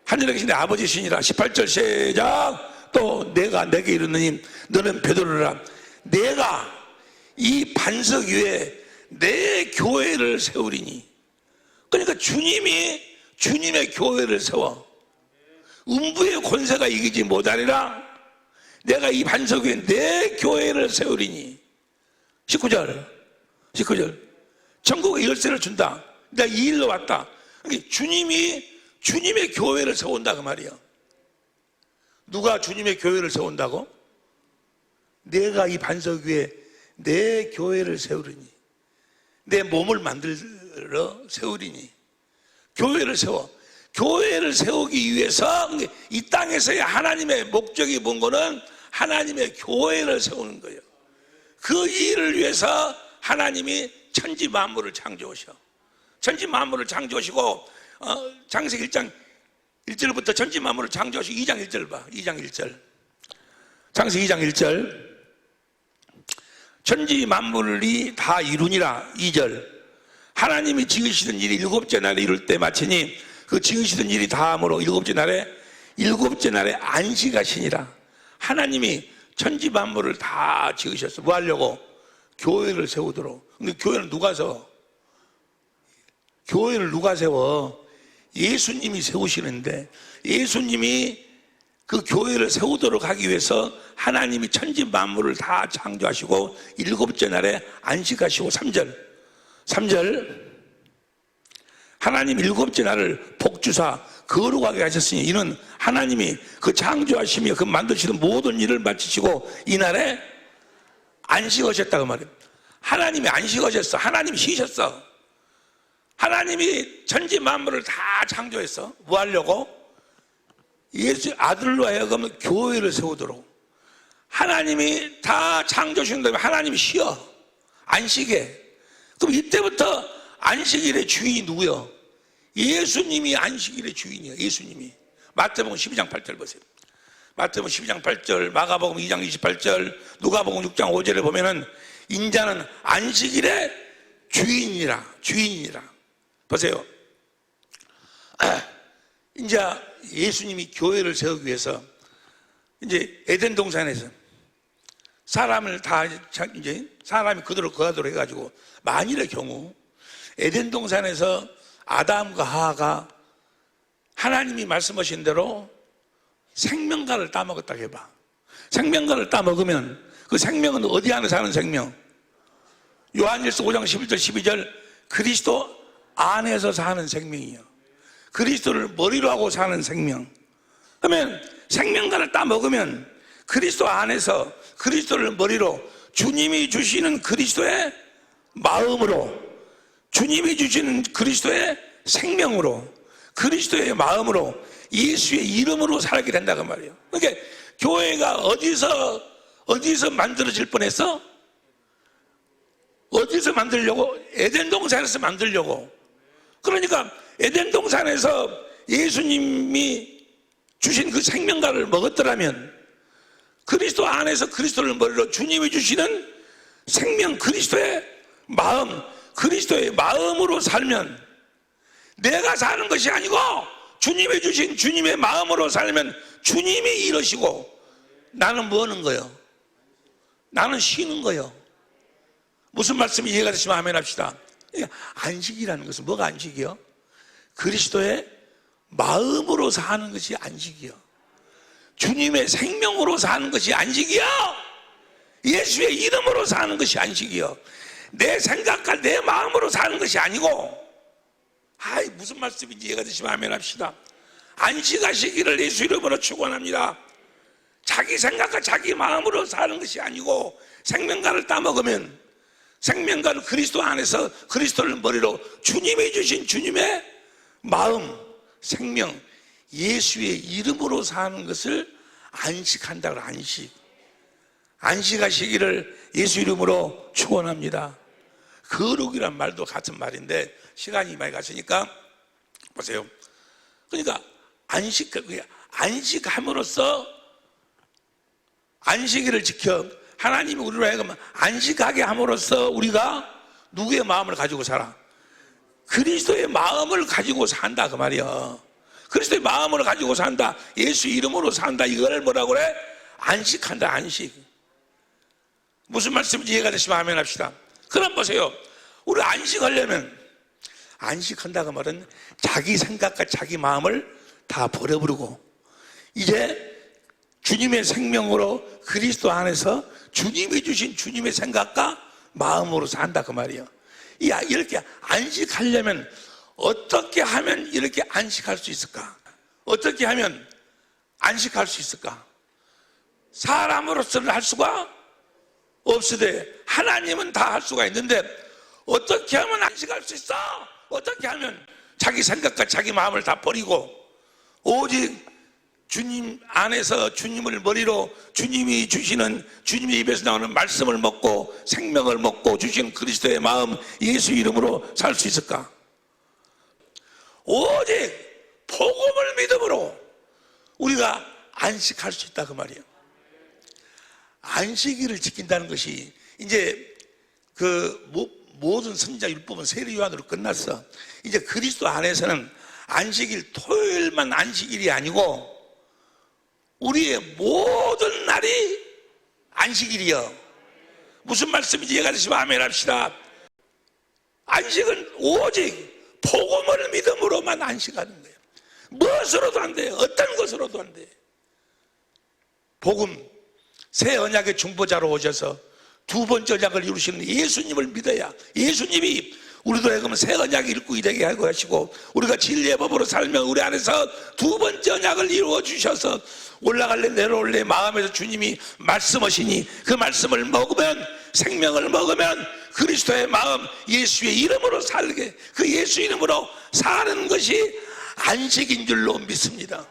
하늘에 계신 내 아버지시니라. 18절 시작. 또 내가 내게 이르느니 너는 베드로라 내가 이 반석 위에 내 교회를 세우리니. 그러니까 주님의 교회를 세워 음부의 권세가 이기지 못하리라. 내가 이 반석 위에 내 교회를 세우리니. 19절 천국의 열쇠를 준다. 내가 이 일로 왔다. 그러니까 주님의 교회를 세운다 그 말이야. 누가 주님의 교회를 세운다고? 내가 이 반석 위에 내 교회를 세우리니. 내 몸을 만들어 세우리니. 교회를 세워. 교회를 세우기 위해서 이 땅에서의 하나님의 목적이 뭔 거는 하나님의 교회를 세우는 거예요. 그 일을 위해서 하나님이 천지 만물을 창조하셔. 천지 만물을 창조하시고 창세기 1장 1절부터 천지 만물을 창조하시고 2장 1절 봐. 2장 1절 창세기 2장 1절 천지 만물이 다 이루니라. 2절 하나님이 지으시던 일이 일곱째 날에 이룰 때 마치니 그 지으시던 일이 다함으로 일곱째 날에 안식하시니라. 하나님이 천지 만물을 다 지으셨어. 뭐 하려고? 교회를 세우도록. 근데 교회는 누가 세워? 교회를 누가 세워? 예수님이 세우시는데 예수님이 그 교회를 세우도록 하기 위해서 하나님이 천지 만물을 다 창조하시고 일곱째 날에 안식하시고 3절 하나님 일곱째 날을 복주사 거룩하게 하셨으니 이는 하나님이 그 창조하시며 그 만드시던 모든 일을 마치시고 이날에 안식하셨다고 말해요. 하나님이 안식하셨어. 하나님이 쉬셨어. 하나님이 천지 만물을 다 창조했어. 뭐 하려고? 예수 아들로 하여금 교회를 세우도록. 하나님이 다 창조하신 다음에 하나님이 쉬어. 안식에. 그럼 이때부터 안식일의 주인이 누구요? 예수님이 안식일의 주인이에요. 예수님이. 마태복음 12장 8절 보세요. 마태복음 12장 8절, 마가복음 2장 28절, 누가복음 6장 5절에 보면은 인자는 안식일의 주인이라. 보세요. 이제 예수님이 교회를 세우기 위해서 이제 에덴 동산에서 사람이 그대로 거하도록 해가지고 만일의 경우 에덴 동산에서 아담과 하하가 하나님이 말씀하신 대로 생명과를 따먹었다고 해봐. 생명과를 따먹으면 그 생명은 어디 안에 사는 생명? 요한일서 5장 11절 12절 그리스도 안에서 사는 생명이요. 그리스도를 머리로 하고 사는 생명. 그러면 생명과를 따먹으면 그리스도 안에서 그리스도를 머리로 주님이 주시는 그리스도의 마음으로 주님이 주시는 그리스도의 생명으로 그리스도의 마음으로 예수의 이름으로 살게 된다고 말이에요. 그러니까 교회가 어디서 만들어질 뻔했어? 어디서 만들려고? 에덴 동산에서 만들려고. 그러니까 에덴 동산에서 예수님이 주신 그 생명과를 먹었더라면 그리스도 안에서 그리스도를 머리로 주님이 주시는 생명 그리스도의 마음 그리스도의 마음으로 살면 내가 사는 것이 아니고 주님이 주신 주님의 마음으로 살면 주님이 이루시고 나는 뭐 하는 거요? 나는 쉬는 거요. 무슨 말씀이 이해가 되시면 아멘 합시다. 안식이라는 것은 뭐가 안식이요? 그리스도의 마음으로 사는 것이 안식이요. 주님의 생명으로 사는 것이 안식이요. 예수의 이름으로 사는 것이 안식이요. 내 생각과 내 마음으로 사는 것이 아니고, 무슨 말씀인지 이해가 되시면 아멘 합시다. 안식하시기를 예수 이름으로 축원합니다. 자기 생각과 자기 마음으로 사는 것이 아니고, 생명과를 따먹으면 생명과는 그리스도 안에서 그리스도를 머리로 주님이 주신 주님의 마음, 생명, 예수의 이름으로 사는 것을 안식한다고. 안식하시기를 예수 이름으로 축원합니다. 거룩이란 말도 같은 말인데 시간이 많이 갔으니까 보세요. 그러니까 안식함으로써 안식일을 지켜 하나님이 우리로 하여금 안식하게 함으로써 우리가 누구의 마음을 가지고 살아? 그리스도의 마음을 가지고 산다 그 말이야. 그리스도의 마음을 가지고 산다, 예수 이름으로 산다, 이걸 뭐라고 그래? 안식한다. 안식. 무슨 말씀인지 이해가 되시면 아멘 합시다. 그럼 보세요. 우리 안식하려면, 안식한다고 말은 자기 생각과 자기 마음을 다 버려버리고 이제 주님의 생명으로 그리스도 안에서 주님이 주신 주님의 생각과 마음으로 산다 그 말이에요. 이렇게 안식하려면 어떻게 하면 이렇게 안식할 수 있을까? 어떻게 하면 안식할 수 있을까? 사람으로서는 할 수가 없으되 하나님은 다 할 수가 있는데 어떻게 하면 안식할 수 있어? 어떻게 하면 자기 생각과 자기 마음을 다 버리고 오직 주님 안에서 주님을 머리로 주님이 주시는 주님의 입에서 나오는 말씀을 먹고 생명을 먹고 주신 그리스도의 마음 예수 이름으로 살 수 있을까? 오직 복음을 믿음으로 우리가 안식할 수 있다 그 말이에요. 안식일을 지킨다는 것이 이제 그 모든 선지자 율법은 세례 요한으로 끝났어. 이제 그리스도 안에서는 안식일 토요일만 안식일이 아니고 우리의 모든 날이 안식일이요. 무슨 말씀인지 이해가 되시면 아멘 합시다. 안식은 오직 복음을 믿음으로만 안식하는 거예요. 무엇으로도 안 돼요. 어떤 것으로도 안 돼요. 복음, 새 언약의 중보자로 오셔서 두 번째 언약을 이루시는 예수님을 믿어야 예수님이 우리도 해그면 새 언약을 읽고 되게 하고 하시고 우리가 진리의 법으로 살면 우리 안에서 두 번째 언약을 이루어 주셔서 올라갈래 내려올래 마음에서 주님이 말씀하시니 그 말씀을 먹으면 생명을 먹으면 그리스도의 마음 예수의 이름으로 살게 그 예수 이름으로 사는 것이 안식인 줄로 믿습니다.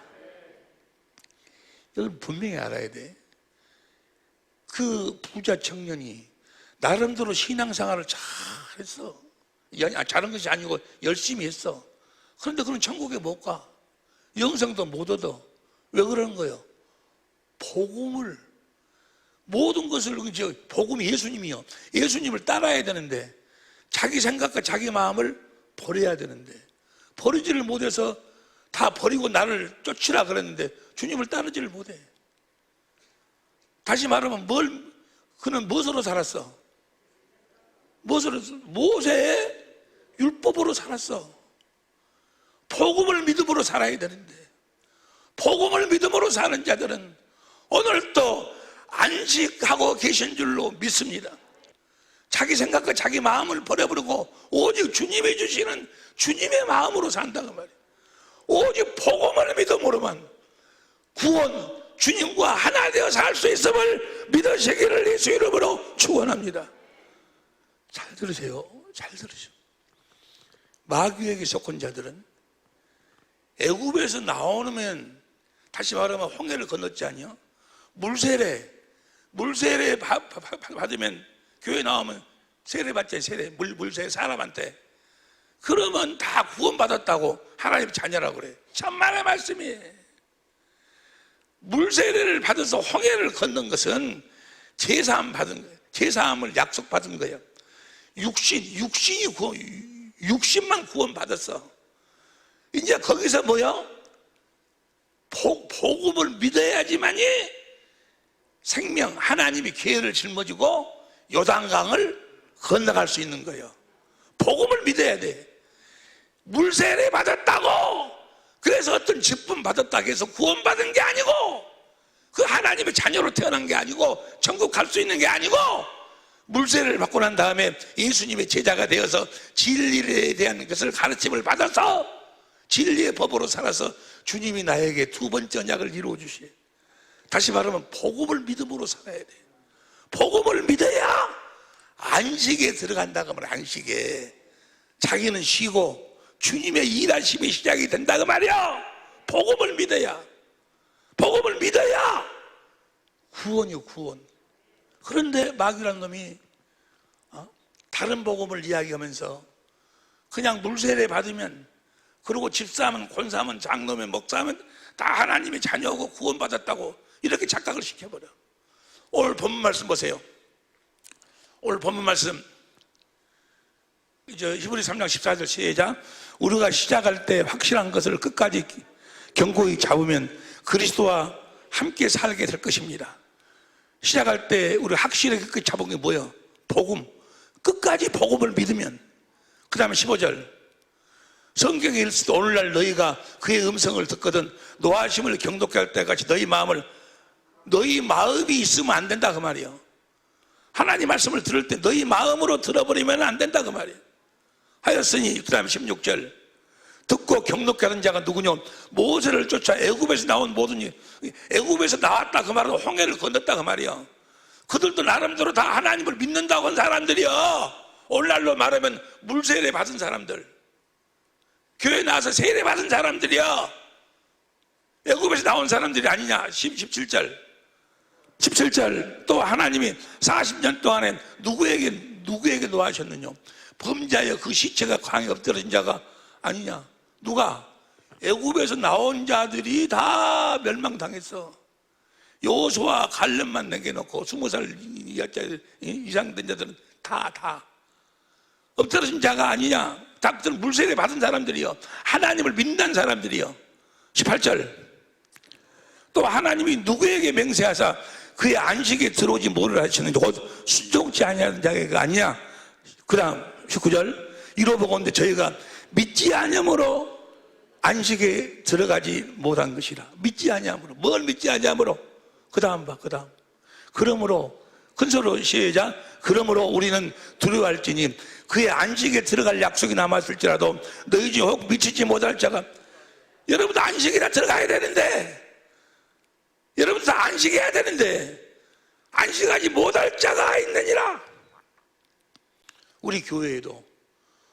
여러분 분명히 알아야 돼. 그 부자 청년이 나름대로 신앙생활을 잘 했어. 잘한 것이 아니고 열심히 했어. 그런데 그는 천국에 못 가. 영생도 못 얻어. 왜 그러는 거예요? 복음을 모든 것을 복음이 예수님이요. 예수님을 따라야 되는데 자기 생각과 자기 마음을 버려야 되는데 버리지를 못해서 다 버리고 나를 쫓으라 그랬는데 주님을 따르지를 못해. 다시 말하면 그는 무엇으로 살았어? 모세의 율법으로 살았어. 복음을 믿음으로 살아야 되는데 복음을 믿음으로 사는 자들은 오늘도 안식하고 계신 줄로 믿습니다. 자기 생각과 자기 마음을 버려버리고 오직 주님이 주시는 주님의 마음으로 산다고 말이에요. 오직 복음을 믿음으로만 구원, 주님과 하나 되어 살 수 있음을 믿으시기를 예수 이름으로 축원합니다. 잘 들으세요. 잘 들으세요. 마귀에게 속한 자들은 애굽에서 나오면 다시 말하면 홍해를 건넜지 아니요? 물세례 받으면 교회 나오면 세례 받지 세례 물세례 사람한테 그러면 다 구원받았다고 하나님 자녀라고 그래. 천만의 말씀이에요. 물세례를 받아서 홍해를 건넌 것은 제사함 받은 거예요. 제사함을 약속받은 거예요. 육신만 구원받았어. 이제 거기서 뭐요? 복음을 믿어야지만이 생명, 하나님이 기회를 짊어지고 요단강을 건너갈 수 있는 거예요. 복음을 믿어야 돼. 물세례 받았다고 그래서 어떤 직분 받았다고 해서 구원받은 게 아니고, 그 하나님의 자녀로 태어난 게 아니고, 천국 갈 수 있는 게 아니고, 물세례를 받고 난 다음에 예수님의 제자가 되어서 진리에 대한 것을 가르침을 받아서 진리의 법으로 살아서 주님이 나에게 두 번째 언약을 이루어 주시에요. 다시 말하면 복음을 믿음으로 살아야 돼. 복음을 믿어야 안식에 들어간다고 하면, 안식에 자기는 쉬고 주님의 일하심이 시작이 된다고 말이야. 복음을 믿어야, 복음을 믿어야 구원이요, 구원. 그런데 마귀라는 놈이 다른 복음을 이야기하면서 그냥 물세례 받으면, 그리고 집사하면, 권사하면, 장로면, 목사하면 다 하나님의 자녀고 구원받았다고 이렇게 착각을 시켜버려. 오늘 본문 말씀 보세요. 오늘 본문 말씀 이제 히브리 3장 14절 시작. 우리가 시작할 때 확실한 것을 끝까지 견고히 잡으면 그리스도와 함께 살게 될 것입니다. 시작할 때 우리 확실하게 끝까지 잡은 게 뭐예요? 복음. 끝까지 복음을 믿으면. 그 다음에 15절. 성경에 일수도 오늘날 너희가 그의 음성을 듣거든 노하심을 경독케 할 때까지 너희 마음이 있으면 안 된다 그 말이에요. 하나님 말씀을 들을 때 너희 마음으로 들어버리면 안 된다 그 말이에요. 하였으니 그 다음에 16절. 듣고 경독케 하는 자가 누구냐? 모세를 쫓아 애굽에서 나온 모든, 애굽에서 나왔다 그 말은 홍해를 건넜다 그 말이야. 그들도 나름대로 다 하나님을 믿는다고 한 사람들이야. 오늘날로 말하면 물세례 받은 사람들, 교회 나와서 세례 받은 사람들이야. 애굽에서 나온 사람들이 아니냐. 17절 또 하나님이 40년 동안에 누구에게 노하셨느냐? 범자여 그 시체가 강에 엎드러진 자가 아니냐. 누가? 애굽에서 나온 자들이 다 멸망당했어. 여호수아 갈렙만 남겨놓고 20살 이상 된 자들은 다 엎드러진 자가 아니냐. 다 물세례 받은 사람들이요, 하나님을 믿는 사람들이요. 18절 또 하나님이 누구에게 맹세하사 그의 안식에 들어오지 뭐를 하시는지 곧 순종치 아니하는 자가 아니냐. 그 다음 19절 이로 보건대 저희가 믿지 아니함으로 안식에 들어가지 못한 것이라. 믿지 아니함으로. 뭘 믿지 아니함으로? 그 다음 봐, 그 다음. 그러므로 큰소리로 시작. 그러므로 우리는 두려워할지니 그의 안식에 들어갈 약속이 남았을지라도 너희 중에 혹 미치지 못할 자가. 여러분도 안식에 다 들어가야 되는데, 여러분도 다 안식해야 되는데 안식하지 못할 자가 있느니라. 우리 교회에도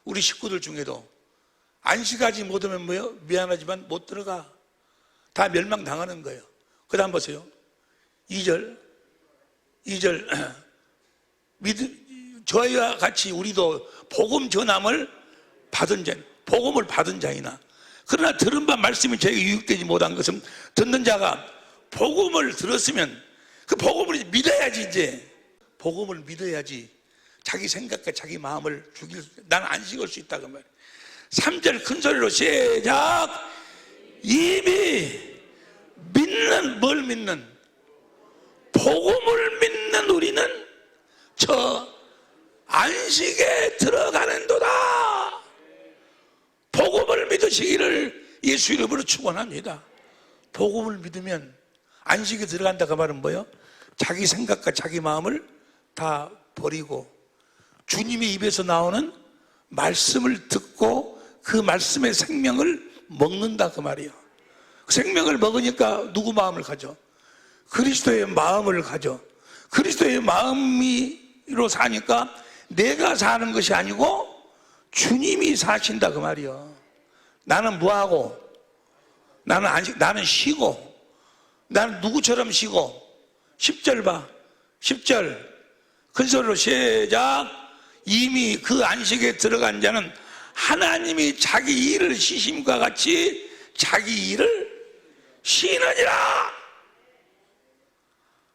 우리 식구들 중에도 안식하지 못하면 뭐예요? 미안하지만 못 들어가. 다 멸망당하는 거예요. 그 다음 보세요. 2절 저희와 같이 우리도 복음 전함을 받은 자, 복음을 받은 자이나 그러나 들은 바 말씀이 저에게 유익되지 못한 것은 듣는 자가 복음을 들었으면 그 복음을 믿어야지. 이제 복음을 믿어야지 자기 생각과 자기 마음을 난 안식할 수 있다고 말이에요. 3절 큰 소리로 시작. 이미 믿는, 뭘 믿는? 복음을 믿는 우리는 저 안식에 들어가는도다. 복음을 믿으시기를 예수 이름으로 축원합니다. 복음을 믿으면 안식에 들어간다 그 말은 뭐예요? 자기 생각과 자기 마음을 다 버리고 주님의 입에서 나오는 말씀을 듣고 그 말씀의 생명을 먹는다 그 말이에요. 생명을 먹으니까 누구 마음을 가져? 그리스도의 마음을 가져. 그리스도의 마음으로 사니까 내가 사는 것이 아니고 주님이 사신다 그 말이에요. 나는 뭐하고? 나는 안식, 나는 쉬고, 나는 누구처럼 쉬고. 10절 봐. 10절 큰 소리로 시작. 이미 그 안식에 들어간 자는 하나님이 자기 일을 쉬심과 같이 자기 일을 쉬느니라.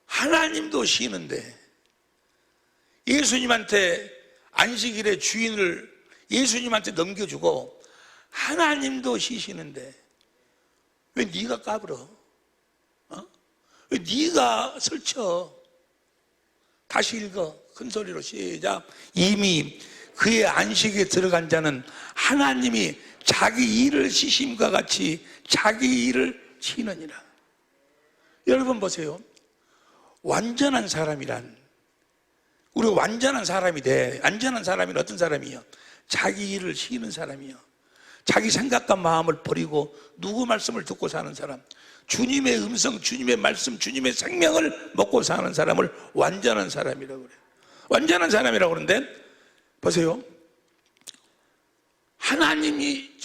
하나님도 쉬는데 예수님한테 안식일의 주인을 예수님한테 넘겨주고 하나님도 쉬시는데 왜 네가 까불어? 왜 네가 설쳐? 다시 읽어. 큰 소리로 시작. 이미 그의 안식에 들어간 자는 하나님이 자기 일을 시심과 같이 자기 일을 치느니라. 여러분 보세요. 완전한 사람이란, 우리 완전한 사람이 돼. 완전한 사람이 어떤 사람이요? 자기 일을 쉬는 사람이요. 자기 생각과 마음을 버리고 누구 말씀을 듣고 사는 사람, 주님의 음성, 주님의 말씀, 주님의 생명을 먹고 사는 사람을 완전한 사람이라고 그래요. 완전한 사람이라고 그러는데 보세요. 하나님이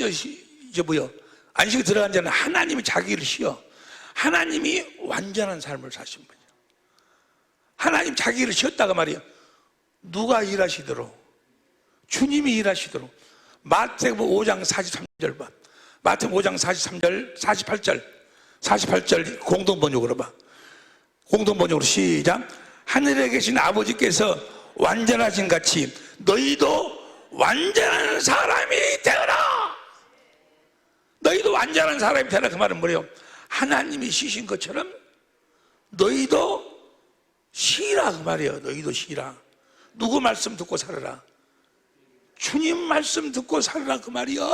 안식에 들어간 자는 하나님이 자기를 쉬어. 하나님이 완전한 삶을 사신 분이에요. 하나님 자기를 쉬었다가 말이에요. 누가 일하시도록? 주님이 일하시도록. 마태복음 5장 43절 봐. 마태복음 5장 43절, 48절 공동번역으로 봐. 공동번역으로 시작. 하늘에 계신 아버지께서 완전하신 같이 너희도 완전한 사람이 되어라. 너희도 완전한 사람이 되라. 그 말은 뭐예요? 하나님이 쉬신 것처럼 너희도 쉬라 그 말이에요. 너희도 쉬라. 누구 말씀 듣고 살아라? 주님 말씀 듣고 살아라 그 말이요.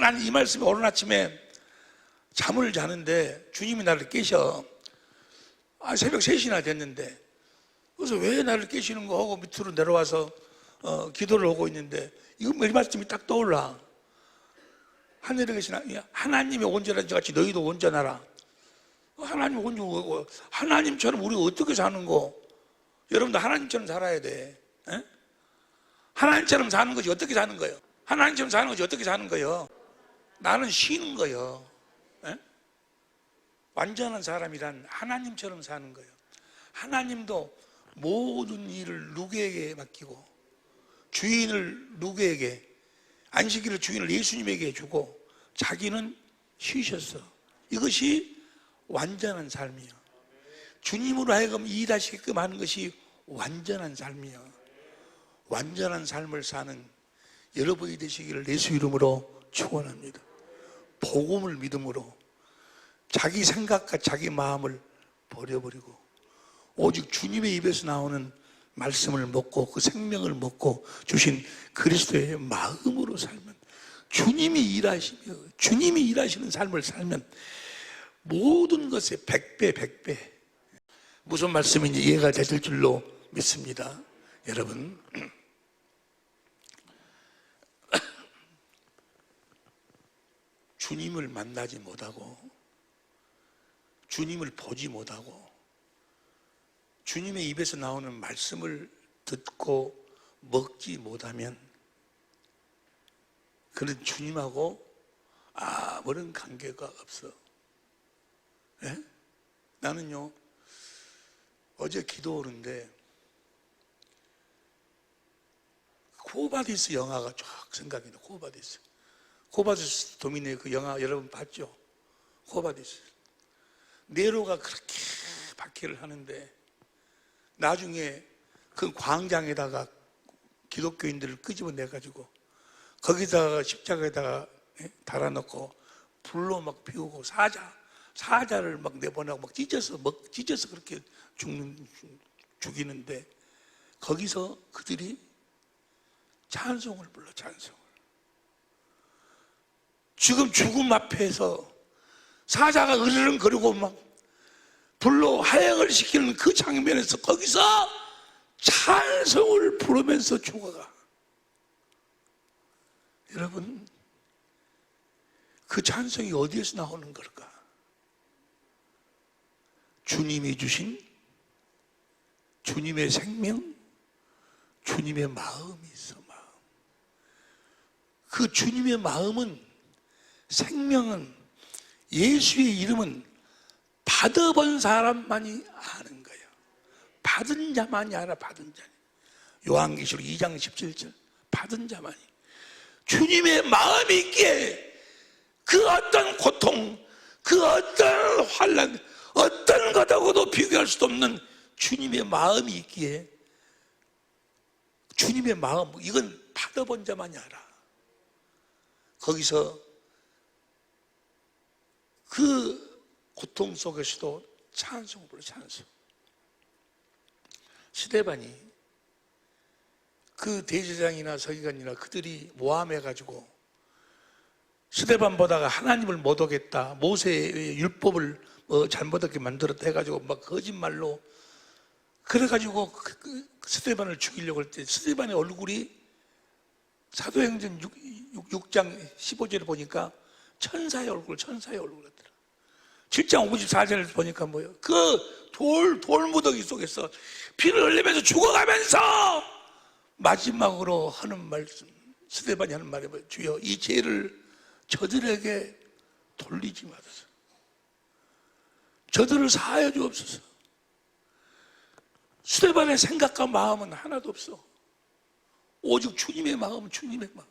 나는 이 말씀이 오늘 아침에 잠을 자는데 주님이 나를 깨셔. 새벽 3시나 됐는데 그래서 왜 나를 깨시는 거 하고 밑으로 내려와서 기도를 하고 있는데 이 말씀이 딱 떠올라. 하늘에 계신 하나님의 온전한 자 같이 너희도 온전하라. 하나님처럼 우리가 어떻게 사는 거? 여러분도 하나님처럼 살아야 돼. 에? 하나님처럼 사는 것이 어떻게 사는 거예요? 하나님처럼 사는 것이 어떻게 사는 거예요? 나는 쉬는 거예요. 에? 완전한 사람이란 하나님처럼 사는 거예요. 하나님도 모든 일을 누구에게 맡기고 주인을 누구에게, 안식일을 주인을 예수님에게 주고 자기는 쉬셨어. 이것이 완전한 삶이에요. 주님으로 하여금 일하시게끔 하는 것이 완전한 삶이에요. 완전한 삶을 사는 여러분이 되시기를 예수 이름으로 축원합니다. 복음을 믿음으로 자기 생각과 자기 마음을 버려버리고 오직 주님의 입에서 나오는 말씀을 먹고 그 생명을 먹고 주신 그리스도의 마음으로 살면, 주님이 일하시는 삶을 살면 모든 것에 100배 무슨 말씀인지 이해가 되실 줄로 믿습니다. 여러분, 주님을 만나지 못하고 주님을 보지 못하고 주님의 입에서 나오는 말씀을 듣고 먹지 못하면 그는 주님하고 아무런 관계가 없어. 예? 나는요 어제 기도 오는데 코바디스 영화가 쫙 생각이 나. 코바디스 도미네 그 영화 여러분 봤죠? 코바디스. 네로가 그렇게 박해를 하는데 나중에 그 광장에다가 기독교인들을 끄집어내가지고 거기다가 십자가에다가 달아놓고 불로 막 피우고 사자를 막 내보내고 막 찢어서 그렇게 죽이는데 거기서 그들이 찬송을 불러. 찬송을. 지금 죽음 앞에서 사자가 으르렁거리고 막 불로 하행을 시키는 그 장면에서 거기서 찬송을 부르면서 죽어가. 여러분, 그 찬송이 어디에서 나오는 걸까? 주님이 주신 주님의 생명, 주님의 마음이 있어. 마음. 그 주님의 마음은, 생명은, 예수의 이름은 받아본 사람만이 아는 거예요. 받은 자만이 알아. 받은 자니. 요한계시록 2장 17절. 받은 자만이. 주님의 마음이 있기에 그 어떤 고통, 그 어떤 환난, 어떤 것하고도 비교할 수도 없는 주님의 마음이 있기에, 주님의 마음, 이건 받아본 자만이 알아. 거기서 그 고통 속에서도 찬송을 불러. 찬송. 스데반이 그 대제사장이나 서기관이나 그들이 모함해가지고 스데반 보다가 하나님을 못 오겠다, 모세의 율법을 잘못하게 만들었다 해가지고 막 거짓말로 그래가지고 스데반을 죽이려고 할 때 스데반의 얼굴이 사도행전 6장 15절에 보니까 천사의 얼굴 같더라. 7장 54절에 보니까 뭐예요? 그 돌무더기 속에서 피를 흘리면서 죽어가면서 마지막으로 하는 말씀, 스데반이 하는 말이 뭐예요? 주여, 이 죄를 저들에게 돌리지 마소서. 저들을 사하여 주옵소서. 스데반의 생각과 마음은 하나도 없어. 오직 주님의 마음, 주님의 마음.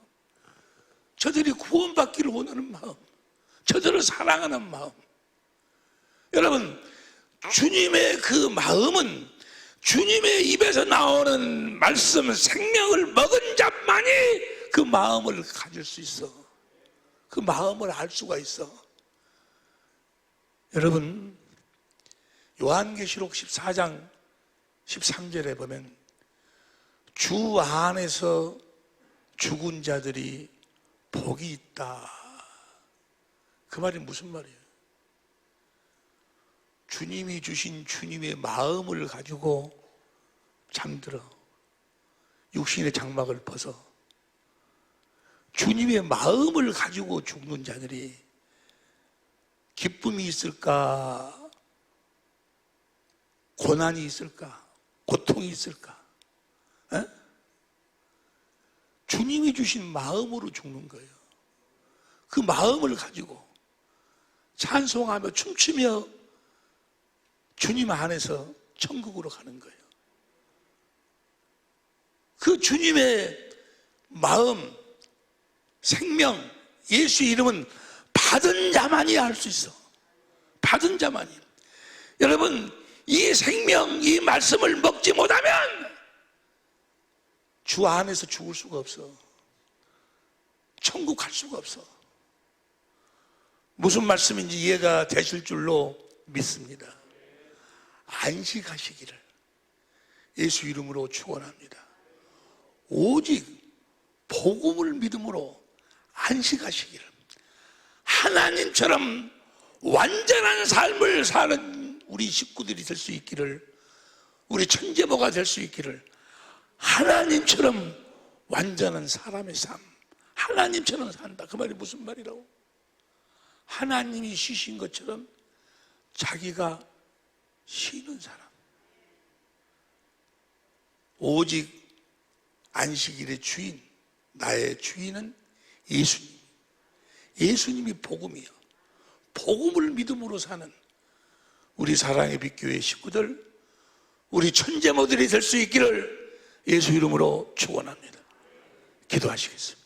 저들이 구원받기를 원하는 마음, 저들을 사랑하는 마음. 여러분, 주님의 그 마음은 주님의 입에서 나오는 말씀, 생명을 먹은 자만이 그 마음을 가질 수 있어. 그 마음을 알 수가 있어. 여러분, 요한계시록 14장 13절에 보면 주 안에서 죽은 자들이 복이 있다. 그 말이 무슨 말이에요? 주님이 주신 주님의 마음을 가지고 잠들어 육신의 장막을 벗어 주님의 마음을 가지고 죽는 자들이 기쁨이 있을까? 고난이 있을까? 고통이 있을까? 에? 주님이 주신 마음으로 죽는 거예요. 그 마음을 가지고 찬송하며 춤추며 주님 안에서 천국으로 가는 거예요. 그 주님의 마음, 생명, 예수 이름은 받은 자만이 알 수 있어. 받은 자만이. 여러분, 이 생명, 이 말씀을 먹지 못하면 주 안에서 죽을 수가 없어. 천국 갈 수가 없어. 무슨 말씀인지 이해가 되실 줄로 믿습니다. 안식하시기를 예수 이름으로 축원합니다. 오직 복음을 믿음으로 안식하시기를, 하나님처럼 완전한 삶을 사는 우리 식구들이 될 수 있기를, 우리 천재모가 될 수 있기를, 하나님처럼 완전한 사람의 삶, 하나님처럼 산다. 그 말이 무슨 말이라고? 하나님이 쉬신 것처럼 자기가 쉬는 사람. 오직 안식일의 주인, 나의 주인은 예수님. 예수님이 복음이요. 복음을 믿음으로 사는 우리 사랑의 빛교회 식구들, 우리 천재모들이 될 수 있기를 예수 이름으로 축원합니다. 기도하시겠습니다.